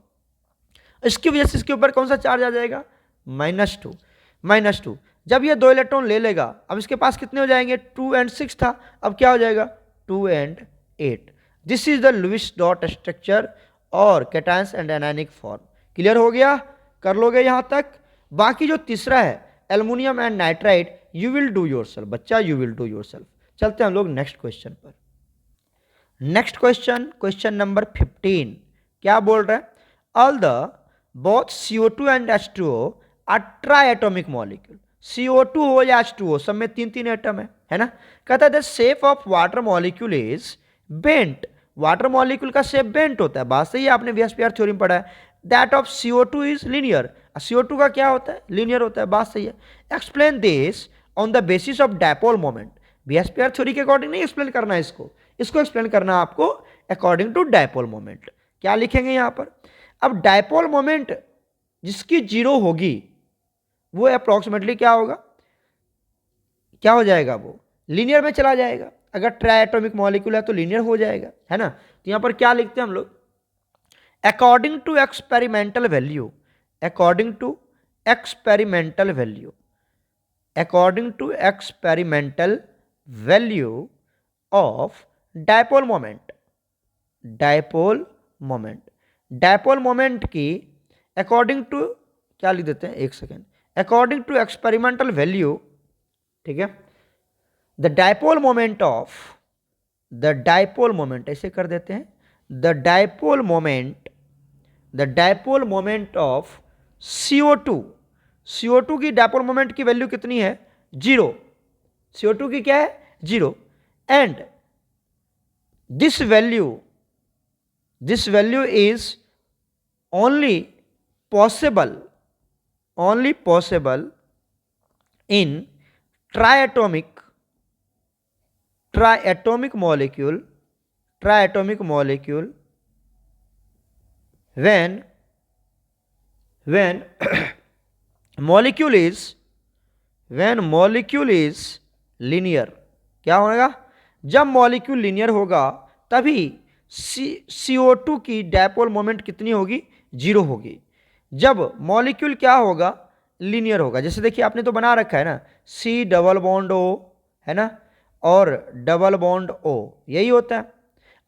इसकी वजह से इसके ऊपर कौन सा चार्ज आ जाएगा, -2। जब ये 2 इलेक्ट्रॉन ले लेगा, अब इसके पास कितने हो जाएंगे, 2 एंड 6 था, अब क्या हो जाएगा 2 and 8। This is the Lewis dot structure और cations and anionic form. Clear हो गया, कर लोगे यहां तक। बाकी जो तीसरा है aluminium and nitride, you will do yourself बच्चा, यू विल डू योरसेल्फ। चलते हैं हम लोग नेक्स्ट क्वेश्चन पर। नेक्स्ट क्वेश्चन नंबर 15 क्या बोल रहा है, all the both CO2 and H2O are triatomic molecule. CO2 हो या H2O, सब में 3 एटम है ना। कहता है the shape of water molecule is bent, water molecule का शेप बेंट होता है, बात सही है, आपने VSPR थ्योरी में पढ़ा है। That of CO2 is linear, CO2 का क्या होता है, लीनियर होता है, बात सही है। Explain this on the basis of dipole moment. VSPR theory के अकॉर्डिंग नहीं एक्सप्लेन करना है इसको एक्सप्लेन करना है आपको अकॉर्डिंग टू डायपोल मोमेंट। क्या लिखेंगे यहां पर, अब डायपोल मोमेंट जिसकी 0 होगी वो अप्रोक्सीमेटली क्या होगा, क्या हो जाएगा, वो लीनियर में चला जाएगा। अगर ट्राई एटॉमिक मॉलिक्यूल है तो लीनियर हो जाएगा, है ना। तो यहाँ पर क्या लिखते हैं हम लोग, according to experimental value, according to experimental value, according to experimental value of dipole moment, dipole moment, dipole moment की अकॉर्डिंग टू क्या लिख देते हैं, एक second, according to experimental value, ठीक है, the dipole moment of, the dipole moment ऐसे कर देते हैं, the dipole moment, the dipole moment of CO2, CO2 की डायपोल मोमेंट की वैल्यू कितनी है, 0, CO2 की क्या है, 0, and this value is only possible in triatomic molecule when molecule is linear, क्या होगा, जब मॉलिक्यूल लीनियर होगा तभी CO2 की डायपोल मोमेंट कितनी होगी, 0 होगी। जब मॉलिक्यूल क्या होगा, लीनियर होगा, जैसे देखिए आपने तो बना रखा है ना, C डबल बॉन्ड O है ना, और डबल बॉन्ड O, यही होता है।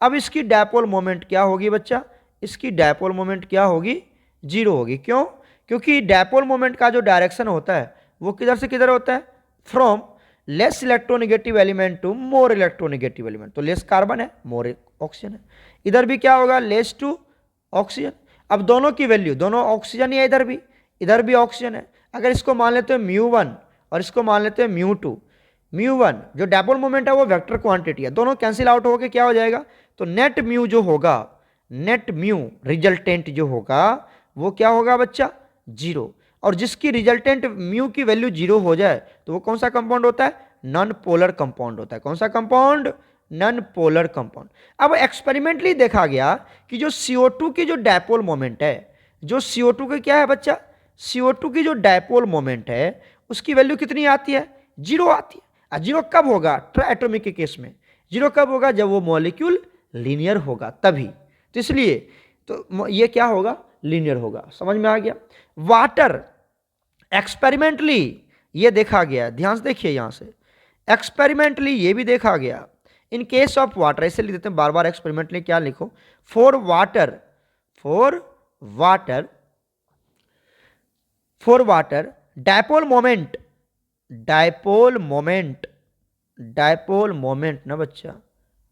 अब इसकी डायपोल मोमेंट क्या होगी बच्चा, इसकी डायपोल मोमेंट क्या होगी, 0 होगी। क्यों, क्योंकि डायपोल मोमेंट का जो डायरेक्शन होता है वो किधर से किधर होता है, from less electronegative element to more electronegative element, तो लेस कार्बन है मोर ऑक्सीजन है, इधर भी क्या होगा, लेस टू ऑक्सीजन। अब दोनों की वैल्यू, दोनों ऑक्सीजन ही है, इधर भी ऑक्सीजन है, अगर इसको मान लेते हैं μ1 और इसको मान लेते हैं μ2, μ1 जो डायपोल मोमेंट है वो वेक्टर क्वांटिटी है, दोनों कैंसिल आउट होकर क्या हो जाएगा, तो नेट म्यू जो होगा, नेट म्यू रिजल्टेंट जो होगा वो क्या होगा बच्चा, 0, और जिसकी रिजल्टेंट म्यू की वैल्यू 0 हो जाए तो वो कौन सा कंपाउंड होता है, नॉन पोलर कंपाउंड होता है। कौन सा कंपाउंड, नॉन पोलर कंपाउंड। अब एक्सपेरिमेंटली देखा गया कि जो CO2 की जो डायपोल मोमेंट है, जो CO2 की क्या है बच्चा, CO2 की जो डायपोल मोमेंट है उसकी वैल्यू कितनी आती है, 0 आती है। 0 कब होगा, ट्राइएटॉमिक के केस में 0 कब होगा, जब वो मॉलिक्यूल लीनियर होगा तभी, तो इसलिए तो ये क्या होगा, लीनियर होगा। समझ में आ गया। वाटर एक्सपेरिमेंटली ये देखा गया, ध्यान से देखिए यहां से, एक्सपेरिमेंटली ये भी देखा गया, इन केस ऑफ वाटर, ऐसे लिख देते हैं बार बार एक्सपेरिमेंटली, क्या लिखो, फॉर वाटर डायपोल मोमेंट ना बच्चा,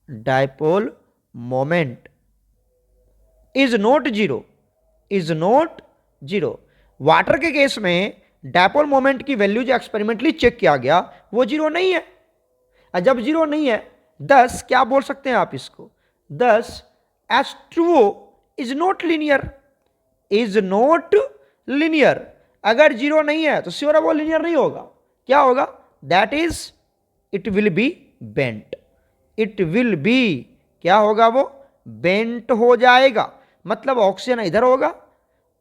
dipole moment is not zero. Water के केस में डायपोल मोमेंट की वैल्यू जो एक्सपेरिमेंटली चेक किया गया वो 0 नहीं है। और जब 0 नहीं है, thus क्या बोल सकते हैं आप इसको, thus H2O is not linear. अगर 0 नहीं है तो श्योर है वो लीनियर नहीं होगा, क्या होगा, that is it will be bent, क्या होगा, वो बेंट हो जाएगा। मतलब ऑक्सीजन इधर होगा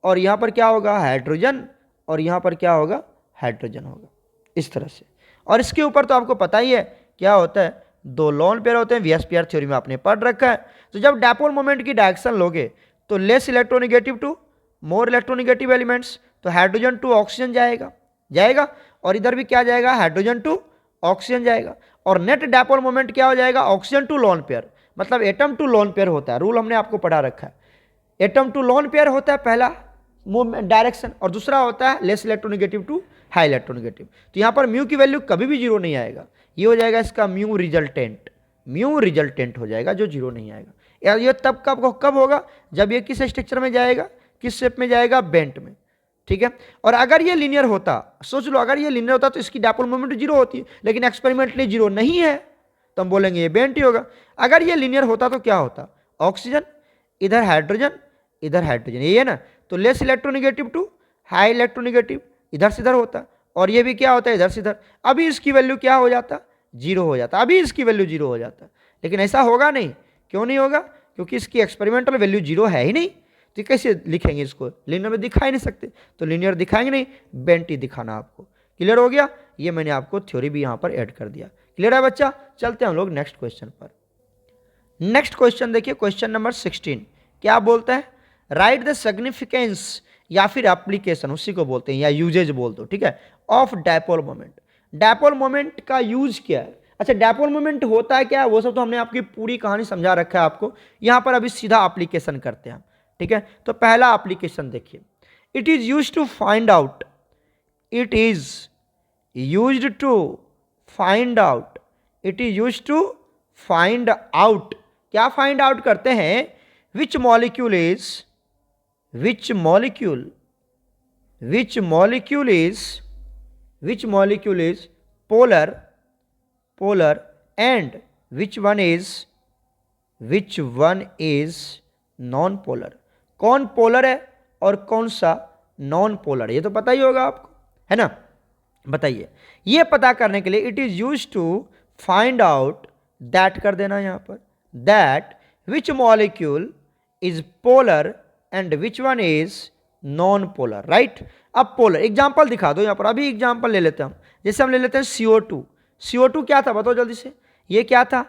और यहां पर क्या होगा, हाइड्रोजन, और यहां पर क्या होगा, हाइड्रोजन होगा, इस तरह से। और इसके ऊपर तो आपको पता ही है क्या होता है, 2 लोन पेयर होते हैं, VSPR थ्योरी में आपने पढ़ रखा है। तो जब डायपोल मोमेंट की डायरेक्शन लोगे तो less electronegative to more electronegative elements, तो हाइड्रोजन टू ऑक्सीजन जाएगा, और इधर भी क्या जाएगा, हाइड्रोजन टू ऑक्सीजन जाएगा, और नेट डायपोल मोमेंट क्या हो जाएगा, ऑक्सीजन टू लोन पेयर, मतलब एटम टू लोन पेयर होता है। रूल हमने आपको पढ़ा रखा है, एटम टू लोन पेयर होता है पहला डायरेक्शन, और दूसरा होता है less electronegative to high electronegative. तो यहाँ पर म्यू की वैल्यू कभी भी 0 नहीं आएगा, ये हो जाएगा इसका म्यू रिजल्टेंट हो जाएगा, जो 0 नहीं आएगा। यार ये तब कब होगा, जब ये किस स्ट्रक्चर में जाएगा, किस शेप में जाएगा, बेंट में, ठीक है। और अगर ये लीनियर होता, सोच लो, अगर ये लीनियर होता तो इसकी डायपोल मोमेंट 0 होती है, लेकिन एक्सपेरिमेंटली 0 नहीं है तो हम बोलेंगे ये बेंट ही होगा। अगर ये लीनियर होता तो क्या होता, ऑक्सीजन, इधर हाइड्रोजन, ये है ना, तो less electronegative to high electronegative, इधर से इधर होता, और ये भी क्या होता है, इधर से इधर। अभी इसकी वैल्यू क्या हो जाता, 0 हो जाता, अभी इसकी वैल्यू 0 हो जाता, लेकिन ऐसा होगा नहीं। क्यों नहीं होगा, क्योंकि इसकी एक्सपेरिमेंटल वैल्यू 0 है ही नहीं, तो कैसे लिखेंगे इसको, लीनियर में दिखा ही नहीं सकते, तो लीनियर दिखाएंगे नहीं, बेंट ही दिखाना आपको। क्लियर हो गया, ये मैंने आपको थ्योरी भी यहाँ पर ऐड कर दिया। क्लियर है बच्चा, चलते हैं हम लोग नेक्स्ट क्वेश्चन पर। नेक्स्ट क्वेश्चन देखिए, क्वेश्चन नंबर 16 क्या बोलता है, राइट द सिग्निफिकेंस या फिर एप्लीकेशन, उसी को बोलते हैं या यूजेज बोल दो, ठीक है, of dipole moment. Dipole moment का यूज क्या है? अच्छा, डायपोल मोमेंट होता है क्या, वो सब तो हमने आपकी पूरी कहानी समझा रखा है आपको, यहां पर अभी सीधा एप्लीकेशन करते हैं, ठीक है। तो पहला एप्लीकेशन देखिए, it is use to find out, it is used to find out, it is used to find out, क्या फाइंड आउट करते हैं, which molecule is, which molecule, which molecule is, which molecule is polar, polar and which one is non polar, कौन polar है और कौन सा non polar, ये तो पता ही होगा आपको, है ना। बताइए, ये पता करने के लिए it is use to find out, that कर देना यहां पर, that which molecule is polar and which one is non polar, right. अब पोलर एग्जांपल दिखा दो यहां पर, अभी एग्जांपल ले लेते हैं हम, जैसे हम ले लेते हैं CO2, CO2 क्या था बताओ जल्दी से, ये क्या था,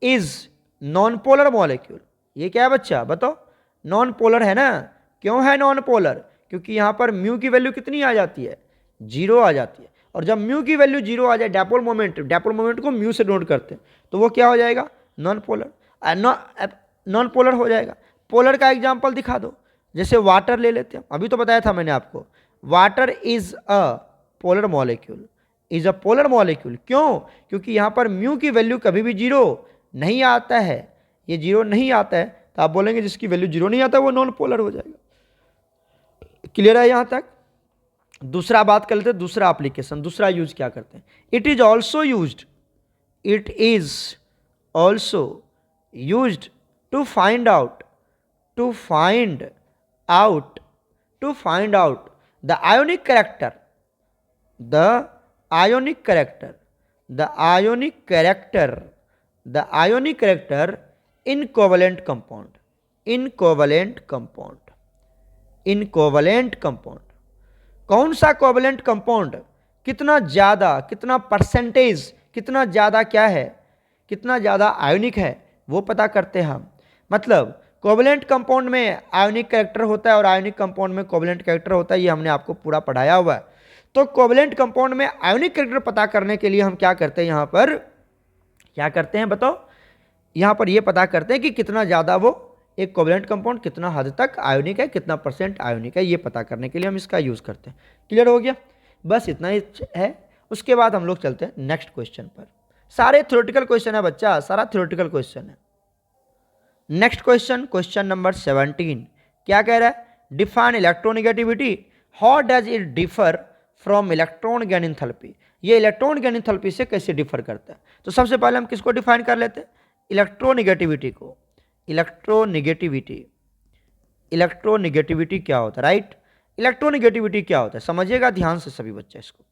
इज नॉन पोलर मॉलिक्यूल, ये क्या है बच्चा बताओ, नॉन पोलर है ना। क्यों है नॉन पोलर, क्योंकि यहां पर म्यू की वैल्यू कितनी आ जाती है, 0 आ जाती है, और जब म्यू की वैल्यू 0 आ जाए, डायपोल मोमेंट को म्यू से नोट करते हैं, तो वो क्या हो जाएगा, नॉन पोलर, नॉन पोलर हो जाएगा। पोलर का एग्जाम्पल दिखा दो, जैसे वाटर ले लेते हैं, अभी तो बताया था मैंने आपको, water is a polar molecule, is a polar molecule, क्यों, क्योंकि यहां पर म्यू की वैल्यू कभी भी 0 नहीं आता है, ये 0 नहीं आता है, तो आप बोलेंगे जिसकी वैल्यू 0 नहीं आता वो नॉन पोलर हो जाएगा। क्लियर है यहां तक। दूसरा बात कर लेते हैं, दूसरा एप्लीकेशन, दूसरा यूज क्या करते हैं, it is also used, it is also used to find out, to find out, to find out the ionic character, the ionic character, the ionic character, the ionic character in covalent compound, in covalent compound, in covalent compound, कौन सा covalent compound कितना ज्यादा, कितना percentage, कितना ज्यादा क्या है, कितना ज्यादा आयोनिक है, वो पता करते हैं हम। मतलब कोवलेंट कंपाउंड में आयोनिक कैरेक्टर होता है और आयोनिक कंपाउंड में कोवलेंट कैरेक्टर होता है, ये हमने आपको पूरा पढ़ाया हुआ है। तो कोवलेंट कंपाउंड में आयोनिक कैरेक्टर पता करने के लिए हम क्या करते हैं, यहां पर क्या करते हैं बताओ, यहां पर ये पता करते हैं कि कितना ज्यादा वो एक कोवलेंट कंपाउंड कितना हद तक आयोनिक है, कितना परसेंट आयोनिक है, ये पता करने के लिए हम इसका यूज करते हैं। क्लियर हो गया, बस इतना ही है। उसके बाद हम लोग चलते हैं नेक्स्ट क्वेश्चन पर। सारे थ्योरेटिकल क्वेश्चन है बच्चा, सारा थ्योरेटिकल क्वेश्चन है। नेक्स्ट क्वेश्चन, क्वेश्चन नंबर 17 क्या कह रहा है, define electronegativity, how does it differ from electron gain enthalpy, ये इलेक्ट्रॉन गेन एंथैल्पी से कैसे डिफर करता है। तो सबसे पहले हम किसको डिफाइन कर लेते हैं, इलेक्ट्रोनेगेटिविटी को। इलेक्ट्रोनेगेटिविटी, इलेक्ट्रोनेगेटिविटी क्या होता है, राइट। इलेक्ट्रोनेगेटिविटी क्या होता है, समझिएगा ध्यान से सभी बच्चे इसको।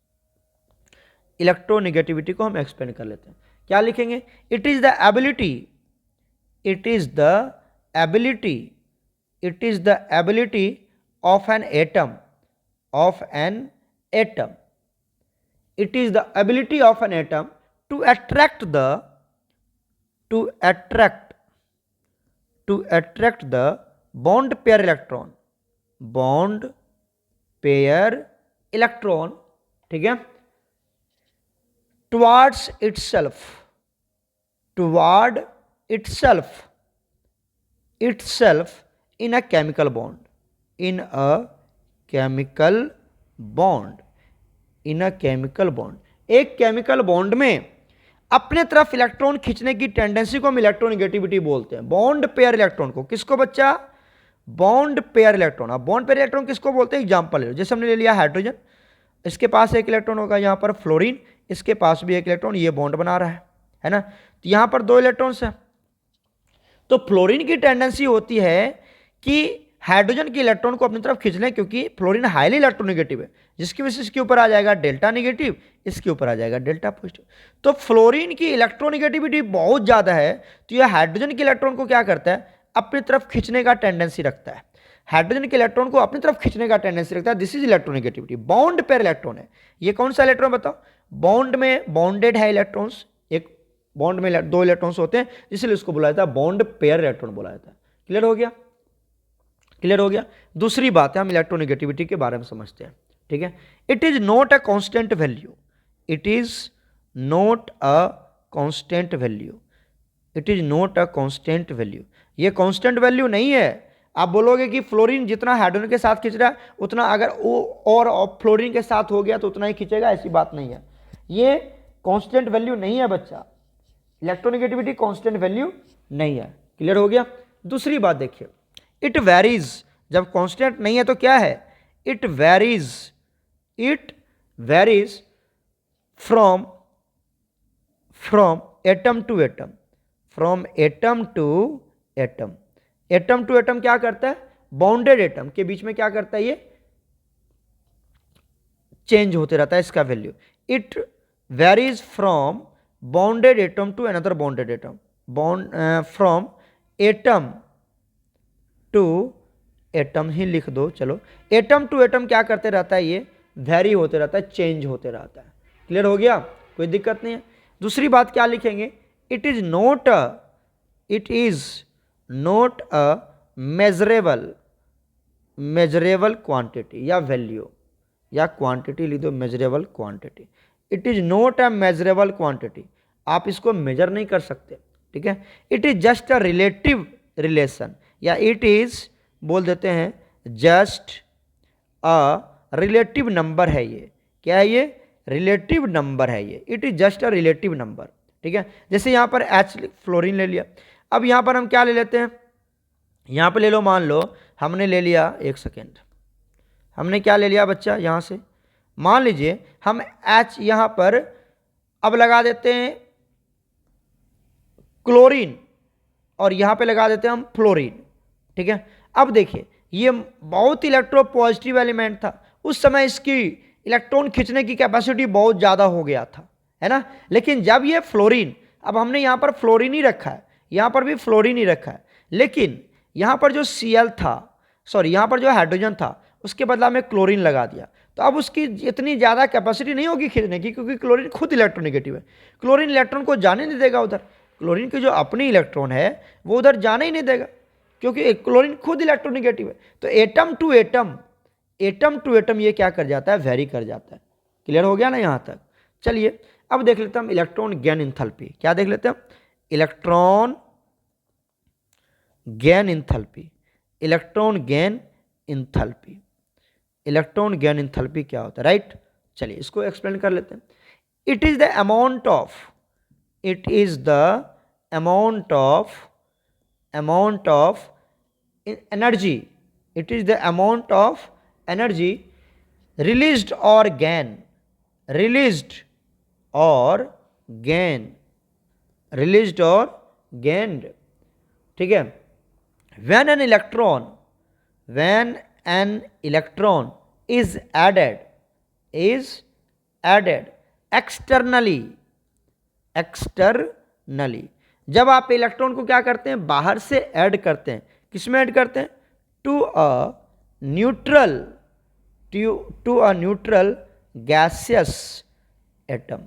इलेक्ट्रोनेगेटिविटी को हम एक्सप्लेन कर लेते हैं, क्या लिखेंगे, it is the ability, it is the ability, it is the ability of an atom, of an atom, it is the ability of an atom to attract the, to attract the bond pair electron, bond pair electron, ठीक है, towards itself, toward itself, itself in a chemical bond, in a chemical bond, in a chemical bond, एक chemical bond में अपने तरफ electron खींचने की tendency को हम इलेक्ट्रोनेगेटिविटी बोलते हैं। बॉन्ड पेयर इलेक्ट्रॉन को, किसको बच्चा, बॉन्ड पेयर इलेक्ट्रॉन। अब बॉन्ड पेयर इलेक्ट्रॉन किसको बोलते हैं, एग्जांपल ले लो, जैसे हमने ले लिया हाइड्रोजन, इसके पास एक इलेक्ट्रॉन होगा, यहां पर फ्लोरीन, इसके पास भी एक इलेक्ट्रॉन, ये बॉन्ड बना रहा है ना, तो यहां पर 2 इलेक्ट्रॉन्स हैं। तो फ्लोरीन की टेंडेंसी होती है कि हाइड्रोजन के इलेक्ट्रॉन को अपनी तरफ खींच लें, क्योंकि फ्लोरीन हाईली इलेक्ट्रोनेगेटिव है, जिसकी वजह से इसके ऊपर आ जाएगा डेल्टा नेगेटिव, इसके ऊपर आ जाएगा डेल्टा पॉजिटिव। तो फ्लोरीन की इलेक्ट्रोनेगेटिविटी बहुत ज्यादा है, तो यह हाइड्रोजन के इलेक्ट्रॉन को क्या करता है, अपनी तरफ खींचने का टेंडेंसी रखता है, हाइड्रोजन के इलेक्ट्रॉन को अपनी तरफ खींचने का टेंडेंसी रखता है। This is electronegativity. Bond pair electron है, ये कौन सा इलेक्ट्रॉन बताओ, बॉन्ड में बॉन्डेड है इलेक्ट्रॉन्स, एक बॉन्ड में दो इलेक्ट्रॉन्स होते हैं, इसलिए उसको बोला जाता है बॉन्ड पेयर इलेक्ट्रॉन बोला जाता है। क्लियर हो गया? क्लियर हो गया? दूसरी बात है, हम इलेक्ट्रोनेगेटिविटी के बारे में समझते हैं। ठीक है, it is not a constant value, it is not a constant value, it is not a constant value. ये कांस्टेंट वैल्यू नहीं है। आप बोलोगे कि फ्लोरीन जितना हाइड्रोजन के साथ खींच रहा है उतना अगर वो और फ्लोरीन के साथ हो गया तो उतना ही खींचेगा, ऐसी बात नहीं है। ये कांस्टेंट वैल्यू नहीं है बच्चा, इलेक्ट्रोनेगेटिविटी कांस्टेंट वैल्यू नहीं है। क्लियर हो गया? दूसरी बात देखिए, इट वेरीज, जब कांस्टेंट नहीं है तो क्या है? It varies, it varies from atom to atom, from atom to atom. Atom to atom क्या करता है? बाउंडेड एटम के बीच में क्या करता है? ये चेंज होते रहता है इसका value. It varies from bounded atom to another bounded atom, from atom to atom ही लिख दो, चलो। एटम टू एटम क्या करते रहता है? ये वेरी होते रहता है, चेंज होते रहता है। क्लियर हो गया? कोई दिक्कत नहीं है। दूसरी बात क्या लिखेंगे? It is not a, it is not a measurable, measurable quantity या वैल्यू, या क्वांटिटी लिख दो, measurable quantity. It is not a measurable quantity, आप इसको मेजर नहीं कर सकते। ठीक है, it is just a relative relation, या इट इज बोल देते हैं जस्ट अ रिलेटिव नंबर है। ये क्या है? ये रिलेटिव नंबर है। ये it is just a relative number. ठीक है, जैसे यहां पर H फ्लोरीन ले लिया, अब यहां पर हम क्या ले लेते हैं? यहां पर ले लो, मान लो हमने ले लिया, एक सेकेंड, हमने क्या ले लिया बच्चा? यहां से मान लीजिए हम H यहां पर अब लगा देते हैं क्लोरीन, और यहां पे लगा देते हैं हम फ्लोरीन। ठीक है, अब देखिए ये बहुत इलेक्ट्रो पॉजिटिव एलिमेंट था, उस समय इसकी इलेक्ट्रॉन खींचने की कैपेसिटी बहुत ज़्यादा हो गया था, है ना। लेकिन जब ये फ्लोरीन, अब हमने यहाँ पर फ्लोरीन ही रखा है, यहाँ पर भी फ्लोरीन ही रखा है, लेकिन यहाँ पर जो Cl था, सॉरी यहाँ पर जो हाइड्रोजन था, उसके बदला में क्लोरीन लगा दिया, तो अब उसकी इतनी ज़्यादा कैपेसिटी नहीं होगी खींचने की, क्योंकि क्लोरीन खुद इलेक्ट्रोनेगेटिव है। क्लोरीन इलेक्ट्रॉन को जाने नहीं देगा उधर, क्लोरीन की जो अपनी इलेक्ट्रॉन है वो उधर जाने ही नहीं देगा, क्योंकि क्लोरीन खुद इलेक्ट्रोनेगेटिव है। तो atom to atom, atom to atom ये क्या कर जाता है? वेरी कर जाता है। क्लियर हो गया ना यहाँ तक? चलिए अब देख लेते हैं हम इलेक्ट्रॉन गेन इंथैल्पी। क्या देख लेते हैं? Electron gain enthalpy, electron gain enthalpy, electron gain enthalpy क्या होता है? राइट, चलिए इसको एक्सप्लेन कर लेते हैं। It is the amount of, it is the amount of energy, it is the amount of energy released or gain, released or gain, released or gained। ठीक है, when an electron is added externally, जब आप electron को क्या करते हैं? बाहर से ऐड करते हैं। किसमें ऐड करते हैं? To a neutral gaseous atom.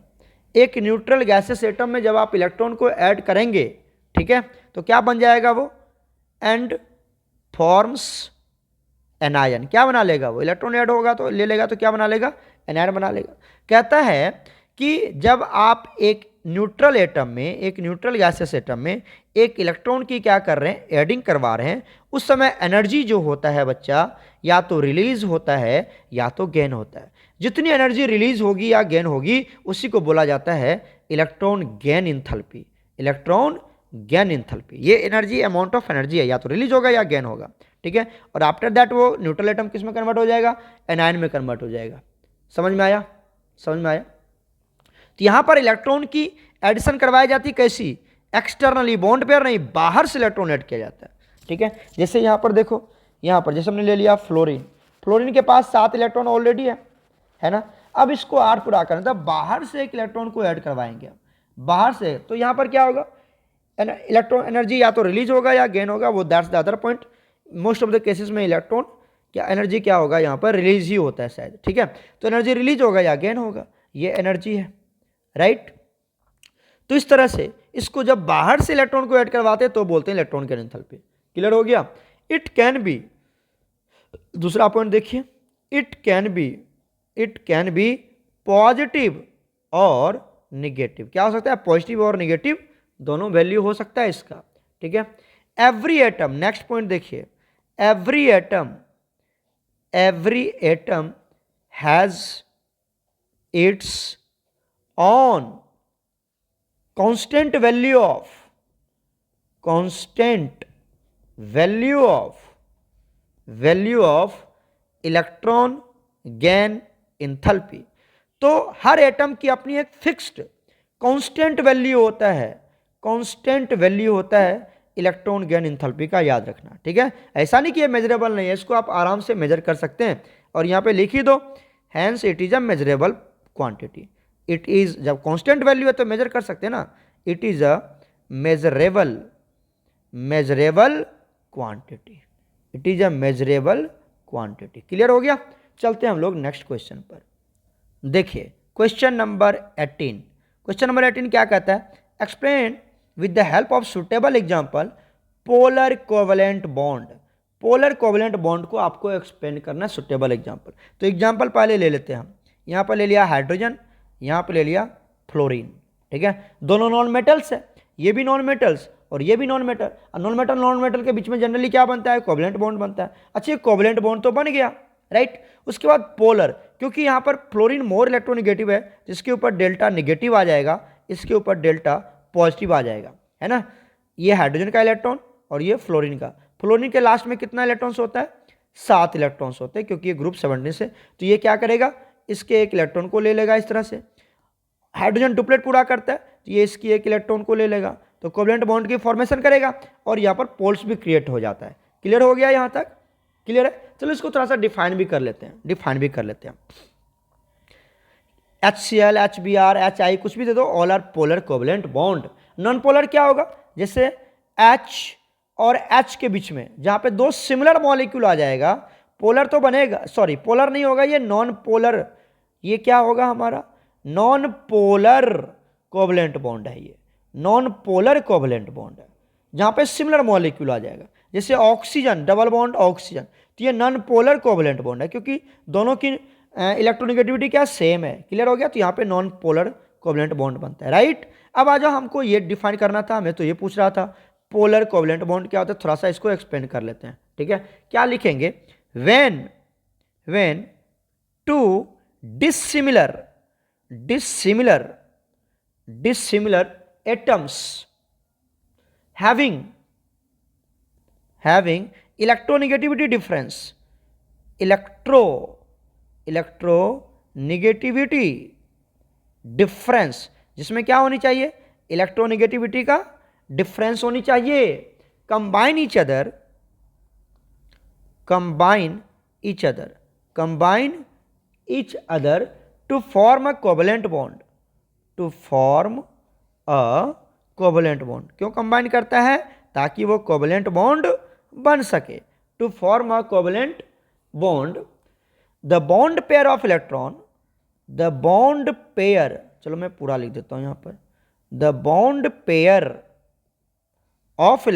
एक न्यूट्रल गैसियस एटम में जब आप इलेक्ट्रॉन को ऐड करेंगे, ठीक है, तो क्या बन जाएगा वो? And forms anion. क्या बना लेगा वो? इलेक्ट्रॉन ऐड होगा तो ले लेगा तो क्या बना लेगा? एनायन बना लेगा। कहता है कि जब आप एक न्यूट्रल एटम में, एक न्यूट्रल गैसियस एटम में एक इलेक्ट्रॉन की क्या कर रहे हैं? एडिंग करवा रहे हैं, उस समय एनर्जी जो होता है बच्चा, या तो रिलीज होता है या तो गेन होता है। जितनी एनर्जी रिलीज होगी या गेन होगी उसी को बोला जाता है electron gain enthalpy, electron gain enthalpy. ये एनर्जी, अमाउंट ऑफ एनर्जी है, या तो रिलीज होगा या गेन होगा। ठीक है, और आफ्टर दैट वो न्यूट्रल एटम किस में कन्वर्ट हो जाएगा? एनायन में कन्वर्ट हो जाएगा। समझ में आया? समझ में आया? तो यहां पर इलेक्ट्रॉन की एडिशन करवाई जाती कैसी? एक्सटर्नली, बॉन्ड पेयर नहीं, बाहर से इलेक्ट्रॉन ऐड किया जाता है। ठीक है, जैसे यहां पर देखो, यहां पर जैसे हमने ले लिया फ्लोरीन, फ्लोरीन के पास 7 इलेक्ट्रॉन ऑलरेडी है ना। अब इसको 8 पूरा करना था, बाहर से एक इलेक्ट्रॉन को ऐड करवाएंगे हम बाहर से, तो यहां पर क्या होगा? इलेक्ट्रॉन एनर्जी या तो रिलीज होगा या गेन होगा, वो that's the other point. Most of the cases में इलेक्ट्रॉन क्या एनर्जी क्या होगा? यहाँ पर रिलीज ही होता है शायद। ठीक है, तो एनर्जी रिलीज होगा या गेन होगा, ये एनर्जी है, राइट। तो इस तरह से इसको जब बाहर से इलेक्ट्रॉन को ऐड करवाते हैं तो बोलते हैं इलेक्ट्रॉन गेन एंथैल्पी। क्लियर हो गया। इट कैन बी, दूसरा पॉइंट देखिए, इट कैन बी पॉजिटिव और निगेटिव। क्या हो सकता है? पॉजिटिव और निगेटिव दोनों वैल्यू हो सकता है इसका। ठीक है। एवरी एटम, नेक्स्ट पॉइंट देखिए, every atom has its on constant value of electron gain enthalpy. तो हर एटम की अपनी एक फिक्स्ड कांस्टेंट वैल्यू होता है इलेक्ट्रॉन गेन एंथैल्पी का, याद रखना। ठीक है। ऐसा नहीं कि ये मेजरेबल नहीं है, इसको आप आराम से मेजर कर सकते हैं और यहां पे लिख ही दो, hence it is a measurable quantity. It is, जब कांस्टेंट वैल्यू है तो मेजर कर सकते हैं ना, it is a measurable quantity, it is a measurable quantity. Clear हो गया। चलते हैं हम लोग नेक्स्ट क्वेश्चन पर। देखिए क्वेश्चन नंबर 18 क्या कहता है? Explain with the help of suitable example polar covalent bond. Polar covalent bond को आपको एक्सप्लेन करना है सुटेबल एग्जांपल। तो एग्जांपल पहले ले लेते हैं हम। यहां पर ले लिया हाइड्रोजन, यहां पर ले लिया फ्लोरीन। ठीक है। दोनों नॉन मेटल्स है, ये भी नॉन मेटल्स और ये भी नॉन मेटल। नॉन मेटल के बीच में जनरली क्या बनता है? कोवलेंट बॉन्ड बनता है। अच्छा, कोवलेंट बॉन्ड तो बन गया, राइट। उसके बाद पोलर, क्योंकि यहां पर फ्लोरीन मोर इलेक्ट्रोनेगेटिव है, जिसके ऊपर डेल्टा नेगेटिव आ जाएगा, इसके ऊपर डेल्टा पॉजिटिव आ जाएगा, है ना। ये हाइड्रोजन का इलेक्ट्रॉन और ये फ्लोरीन का। फ्लोरीन के लास्ट में कितना इलेक्ट्रॉन्स होता है? 7 इलेक्ट्रॉन्स होते हैं, क्योंकि ये ग्रुप 17 से। तो ये क्या करेगा? इसके एक इलेक्ट्रॉन को ले लेगा इस तरह से। हाइड्रोजन डुप्लेट पूरा करता है तो ये इसकी एक इलेक्ट्रॉन को ले लेगा, तो कोवलेंट बॉन्ड की फॉर्मेशन करेगा और यहाँ पर पोल्स भी क्रिएट हो जाता है। क्लियर हो गया यहाँ तक? क्लियर है। चलो इसको थोड़ा सा डिफाइन भी कर लेते हैं। HCl, HBr, HI कुछ भी दे दो, all are polar covalent bond. Non polar क्या होगा? जैसे H और H के बीच में जहां पे दो सिमिलर मॉलिक्यूल आ जाएगा, पोलर तो बनेगा, सॉरी पोलर नहीं होगा, ये नॉन पोलर, ये क्या होगा हमारा? नॉन पोलर कोवलेंट बॉन्ड है। ये नॉन पोलर कोवलेंट बॉन्ड है जहां पे सिमिलर मॉलिक्यूल आ जाएगा। जैसे ऑक्सीजन, डबल बॉन्ड ऑक्सीजन, तो ये नॉन पोलर कोवलेंट बॉन्ड है, क्योंकि दोनों की इलेक्ट्रोनेगेटिविटी क्या सेम है। क्लियर हो गया। तो यहाँ पे नॉन पोलर कोवलेंट बॉन्ड बनता है, राइट। अब आ जाओ, हमको ये डिफाइन करना था, हमें तो ये पूछ रहा था पोलर कोवलेंट बॉन्ड क्या होता है। थोड़ा सा इसको एक्सप्लेन कर लेते हैं। ठीक है। क्या लिखेंगे? When to dissimilar atoms having electronegativity difference, electronegativity difference, जिसमें क्या होनी चाहिए? इलेक्ट्रोनेगेटिविटी का डिफरेंस होनी चाहिए। combine each other to form a covalent bond, क्यों कंबाइन करता है? ताकि वो कोवलेंट बॉन्ड बन सके। To form a covalent bond, the bond pair of electron, चलो मैं पूरा लिख देता हूं यहां पर। The bond pair of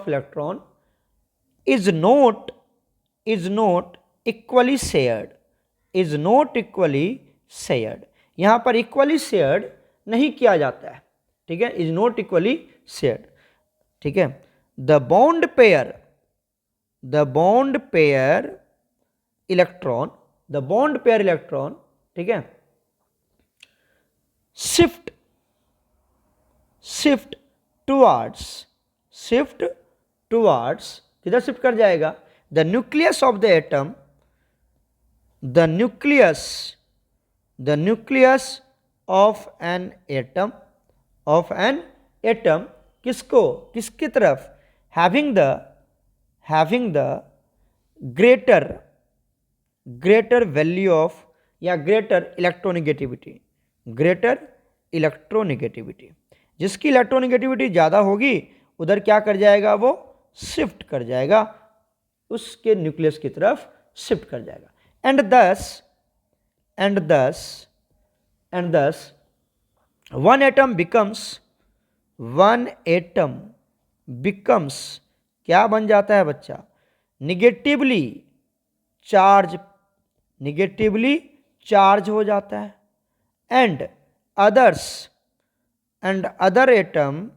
electron is not equally shared, यहां पर इक्वली शेयर्ड नहीं किया जाता है। ठीक है। Is not equally shared. ठीक है। द बॉन्ड पेयर इलेक्ट्रॉन, ठीक है, शिफ्ट टुवर्ड्स, किधर शिफ्ट कर जाएगा? The nucleus of the atom, the nucleus of an atom किसको? किसकी तरफ? having the greater value of या greater electronegativity, जिसकी इलेक्ट्रोनेगेटिविटी ज्यादा होगी उधर क्या कर जाएगा? वो शिफ्ट कर जाएगा, उसके न्यूक्लियस की तरफ शिफ्ट कर जाएगा। and thus one atom becomes, one atom becomes क्या बन जाता है बच्चा, निगेटिवली चार्ज, निगेटिवली चार्ज हो जाता है। And others, and other atom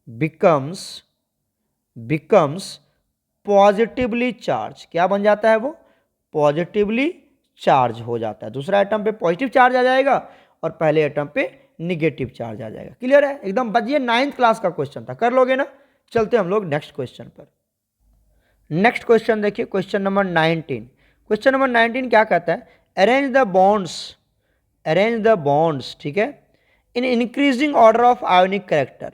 becomes, becomes positively charge, क्या बन जाता है वो, पॉजिटिवली चार्ज हो जाता है। दूसरा एटम पे पॉजिटिव चार्ज आ जाएगा और पहले एटम पे निगेटिव चार्ज आ जाएगा। क्लियर है एकदम, बजिए 9th क्लास का क्वेश्चन था, कर लोगे ना। चलते हम लोग नेक्स्ट क्वेश्चन पर। नेक्स्ट क्वेश्चन देखिए, क्वेश्चन नंबर 19। क्वेश्चन नंबर 19 क्या कहता है, arrange the bonds, arrange the bonds, ठीक है, in increasing order of ionic character,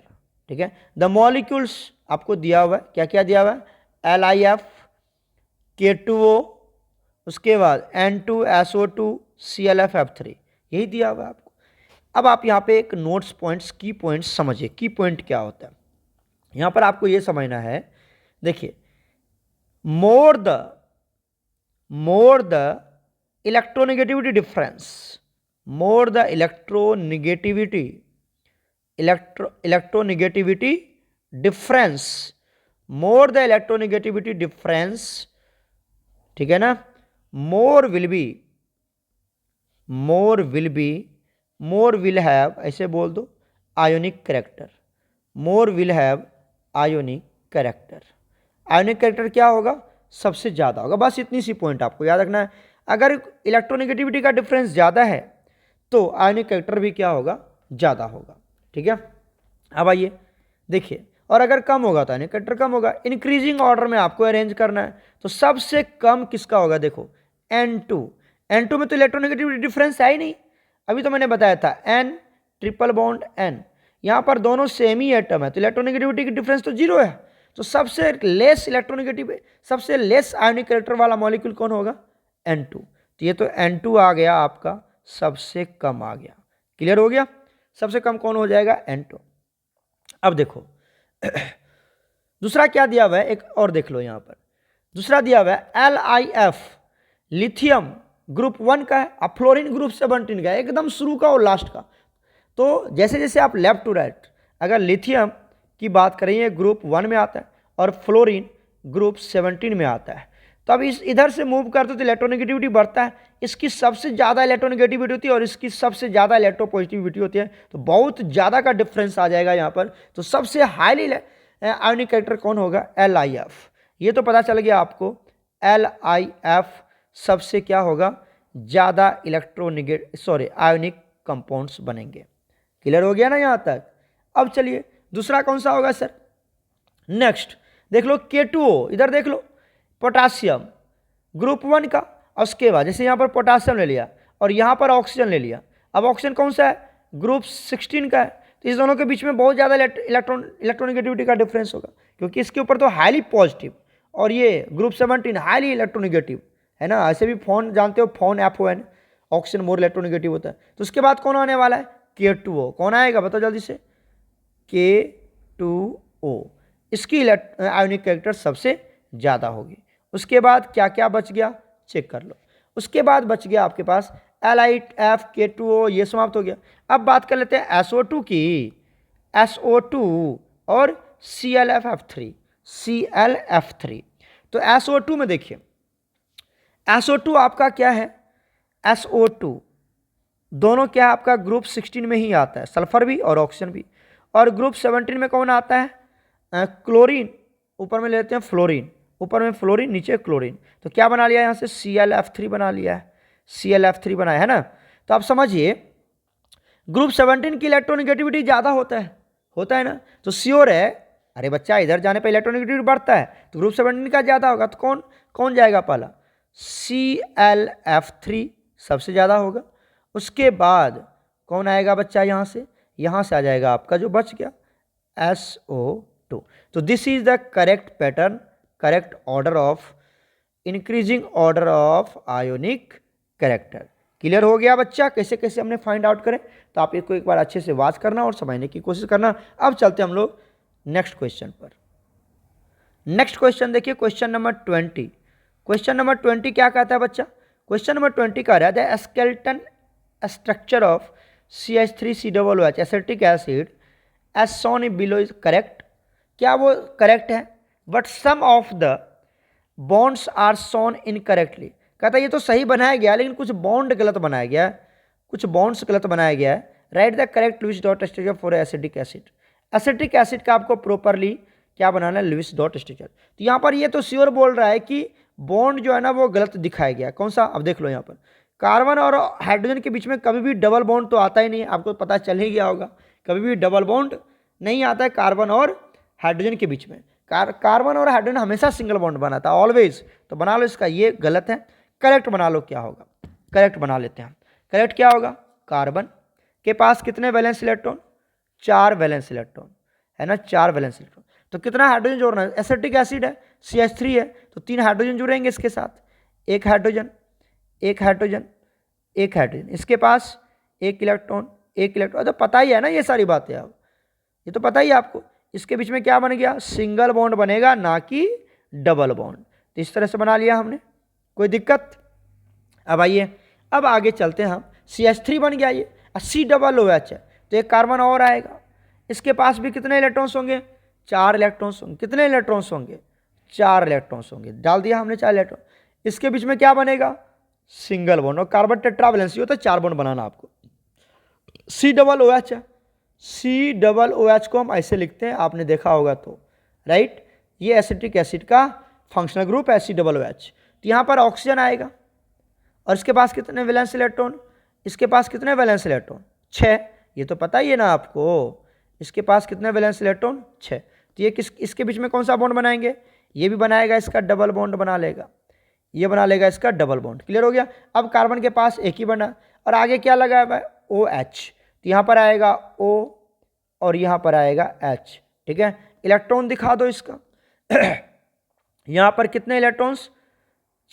ठीक है। द मॉलिक्यूल्स आपको दिया हुआ है, क्या क्या दिया हुआ है, LiF, K2O, उसके बाद N2SO2, ClFF3, यही दिया हुआ है आपको। अब आप यहाँ पे एक नोट्स पॉइंट्स, की पॉइंट्स समझिए, की पॉइंट क्या होता है। यहाँ पर आपको ये समझना है, देखिए, more the electronegativity difference, more the electronegativity, electronegativity difference, more the electronegativity difference, ठीक है ना, more will be, more will be, more will have, ऐसे बोल दो, ionic character, more will have ionic character. Ionic character क्या होगा, सबसे ज़्यादा होगा। बस इतनी सी पॉइंट आपको याद रखना है। अगर इलेक्ट्रोनेगेटिविटी का डिफरेंस ज़्यादा है तो आयोनिक कैरेक्टर भी क्या होगा, ज़्यादा होगा, ठीक है। अब आइए देखिए, और अगर कम होगा तो आयोनिक कैरेक्टर कम होगा। इंक्रीजिंग ऑर्डर में आपको अरेंज करना है, तो सबसे कम किसका होगा, देखो N2, N2 में तो इलेक्ट्रोनेगेटिविटी डिफरेंस है ही नहीं, अभी तो मैंने बताया था N ट्रिपल बॉन्ड N, यहाँ पर दोनों सेम ही एटम है तो इलेक्ट्रोनेगेटिविटी की डिफरेंस तो जीरो है। तो सबसे लेस इलेक्ट्रोनेगेटिव, सबसे लेस आयोनिक कैरेक्टर वाला मॉलिक्यूल कौन होगा, N2। तो ये तो N2 आ गया आपका, सबसे कम आ गया। क्लियर हो गया, सबसे कम कौन हो जाएगा, N2। अब देखो दूसरा क्या दिया हुआ है, एक और देख लो, यहाँ पर दूसरा दिया हुआ है LiF, लिथियम ग्रुप 1 का है, अब फ्लोरीन ग्रुप 17 का है, एकदम शुरू का और लास्ट का। तो जैसे जैसे आप लेफ्ट टू राइट, अगर लिथियम की बात करें ये ग्रुप 1 में आता है और फ्लोरीन ग्रुप 17 में आता है, तो अब इस इधर से मूव करते तो इलेक्ट्रोनेगेटिविटी बढ़ता है, इसकी सबसे ज़्यादा इलेक्ट्रोनेगेटिविटी होती है और इसकी सबसे ज़्यादा इलेक्ट्रोपॉजिटिविटी होती है, तो बहुत ज़्यादा का डिफरेंस आ जाएगा यहाँ पर। तो सबसे हाईली आयोनिक कैरेक्टर कौन होगा, LiF। ये तो पता चल गया आपको, LiF सबसे क्या होगा, ज़्यादा आयोनिक कंपाउंड्स बनेंगे। क्लियर हो गया ना यहाँ तक। अब चलिए दूसरा कौन सा होगा सर, नेक्स्ट देख लो K2O, इधर देख लो, पोटासियम ग्रुप 1 का, और उसके बाद जैसे यहाँ पर पोटासियम ले लिया और यहाँ पर ऑक्सीजन ले लिया, अब ऑक्सीजन कौन सा है, ग्रुप 16 का है, तो इस दोनों के बीच में बहुत ज़्यादा इलेक्ट्रोनेगेटिविटी का डिफरेंस होगा, क्योंकि इसके ऊपर तो हाईली पॉजिटिव और ये ग्रुप 17 हाईली इलेक्ट्रोनेगेटिव है ना। ऐसे भी फोन जानते हो, phone FON, oxygen more electronegative होता है। तो उसके बाद कौन आने वाला है, K2O। कौन आएगा बताओ जल्दी से, K2O, इसकी आयोनिक कैरेक्टर सबसे ज़्यादा होगी। उसके बाद क्या क्या बच गया चेक कर लो। उसके बाद बच गया आपके पास LiF, K2O, ये समाप्त हो गया। अब बात कर लेते हैं SO2 की, SO2 और ClFF3, ClF3। तो SO2 में देखिए, SO2 आपका क्या है, SO2 दोनों क्या है आपका, ग्रुप 16 में ही आता है, सल्फर भी और ऑक्सीजन भी। और ग्रुप 17 में कौन आता है, क्लोरीन, ऊपर में लेते हैं फ्लोरीन, ऊपर में फ्लोरीन नीचे क्लोरीन, तो क्या बना लिया यहाँ से, ClF3 बना लिया है, ClF3 बनाया है ना। तो आप समझिए ग्रुप 17 की इलेक्ट्रोनेगेटिविटी ज़्यादा होता है ना, तो श्योर है, अरे बच्चा इधर जाने पर इलेक्ट्रोनेगेटिविटी बढ़ता है तो ग्रुप 17 का ज़्यादा होगा, तो कौन कौन जाएगा पहला, ClF3 सबसे ज़्यादा होगा। उसके बाद कौन आएगा बच्चा, यहाँ से आ जाएगा आपका जो बच गया SO2। तो this is the correct pattern, correct order of increasing order of ionic character. Clear हो गया बच्चा, कैसे कैसे हमने फाइंड आउट करें, तो आप इसको एक बार अच्छे से वाच करना और समझने की कोशिश करना। अब चलते हम लोग नेक्स्ट क्वेश्चन पर। नेक्स्ट क्वेश्चन देखिए, क्वेश्चन नंबर 20। क्वेश्चन नंबर 20 क्या कहता है बच्चा, क्वेश्चन नंबर 20 कह रहा है the skeleton structure of CH3COOH acetic acid as shown below is correct. क्या वो करेक्ट है? But some of the bonds are shown incorrectly. कहता है ये तो सही बनाया गया लेकिन कुछ बॉन्ड गलत बनाया गया है, कुछ बॉन्ड्स गलत बनाया गया है। Write the correct Lewis dot structure for acidic acid. Acetic acid का आपको प्रॉपरली क्या बनाना है? Lewis dot structure. तो यहाँ पर ये तो श्योर बोल रहा है कि बॉन्ड जो है ना वो गलत दिखाया गया। कौन सा? अब देख लो यहाँ पर कार्बन और हाइड्रोजन के बीच में कभी भी डबल बॉन्ड तो आता ही नहीं है, आपको पता चल ही गया होगा। कभी भी डबल बॉन्ड नहीं आता है कार्बन और हाइड्रोजन के बीच में। कार्बन और हाइड्रोजन हमेशा सिंगल बॉन्ड बनाता है ऑलवेज। तो बना लो इसका, ये गलत है। करेक्ट बना लो, क्या होगा? करेक्ट बना लेते हैं। करेक्ट क्या होगा? कार्बन के पास कितने वैलेंस इलेक्ट्रॉन? 4 वैलेंस इलेक्ट्रॉन है ना, 4 वैलेंस इलेक्ट्रॉन। तो कितना हाइड्रोजन जोड़ना है? एसिटिक एसिड है, CH3 है, तो 3 हाइड्रोजन जुड़ेंगे इसके साथ। एक हाइड्रोजन, एक हाइड्रोजन, एक हाइड्रोजन। इसके पास एक इलेक्ट्रॉन, एक इलेक्ट्रॉन। तो पता ही है ना ये सारी बातें, अब ये तो पता ही है आपको। इसके बीच में क्या बन गया? सिंगल बॉन्ड बनेगा, ना कि डबल बॉन्ड। तो इस तरह से बना लिया हमने, कोई दिक्कत? अब आइए, अब आगे चलते हैं हम। CH3 बन गया ये, COOH है, तो एक कार्बन और आएगा। इसके पास भी कितने इलेक्ट्रॉन्स होंगे? 4 इलेक्ट्रॉन्स होंगे। कितने इलेक्ट्रॉन्स होंगे? 4 इलेक्ट्रॉन्स होंगे। डाल दिया हमने 4 इलेक्ट्रॉन। इसके बीच में क्या बनेगा? Single bond. और कार्बन टेट्रावैलेंस होता है, 4 बॉन्ड बनाना आपको। COOH है, COOH को हम ऐसे लिखते हैं, आपने देखा होगा तो, राइट। ये एसिटिक एसिड का फंक्शनल ग्रुप है COOH। तो यहाँ पर ऑक्सीजन आएगा और इसके पास कितने वैलेंस इलेक्ट्रॉन? इसके पास कितने वैलेंस इलेक्ट्रॉन? 6। ये तो पता ही है ना आपको, इसके पास कितने वैलेंस इलेक्ट्रॉन? 6। तो ये इसके बीच में कौन सा बॉन्ड बनाएंगे? ये भी बनाएगा, इसका डबल बॉन्ड बना लेगा, ये बना लेगा इसका डबल बॉन्ड। क्लियर हो गया? अब कार्बन के पास एक ही बना और आगे क्या लगा हुआ है? OH। तो यहाँ पर आएगा O और यहाँ पर आएगा H। ठीक है, इलेक्ट्रॉन दिखा दो इसका। यहाँ पर कितने इलेक्ट्रॉन्स?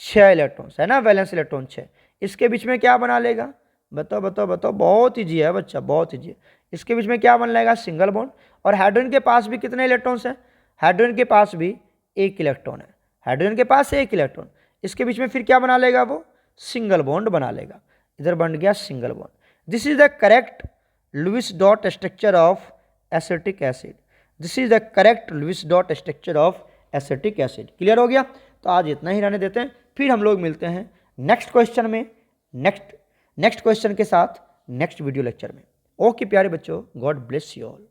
6 इलेक्ट्रॉन्स है ना, वैलेंस इलेक्ट्रॉन 6। इसके बीच में क्या बना लेगा? बताओ बताओ बताओ, बहुत ईजी है बच्चा, बहुत ईजी है। इसके बीच में क्या बन लेगा? Single bond. और हाइड्रोजन के पास भी कितने इलेक्ट्रॉन्स हैं? हाइड्रोजन के पास भी एक इलेक्ट्रॉन है, हाइड्रोजन के पास एक इलेक्ट्रॉन। इसके बीच में फिर क्या बना लेगा? वो सिंगल बॉन्ड बना लेगा। इधर बन गया single bond. This is the correct Lewis dot structure of acetic acid. This is the correct Lewis dot structure of acetic acid. Clear हो गया? तो आज इतना ही रहने देते हैं, फिर हम लोग मिलते हैं नेक्स्ट क्वेश्चन में, नेक्स्ट क्वेश्चन के साथ नेक्स्ट वीडियो लेक्चर में। ओके प्यारे बच्चों, गॉड ब्लेस यू ऑल।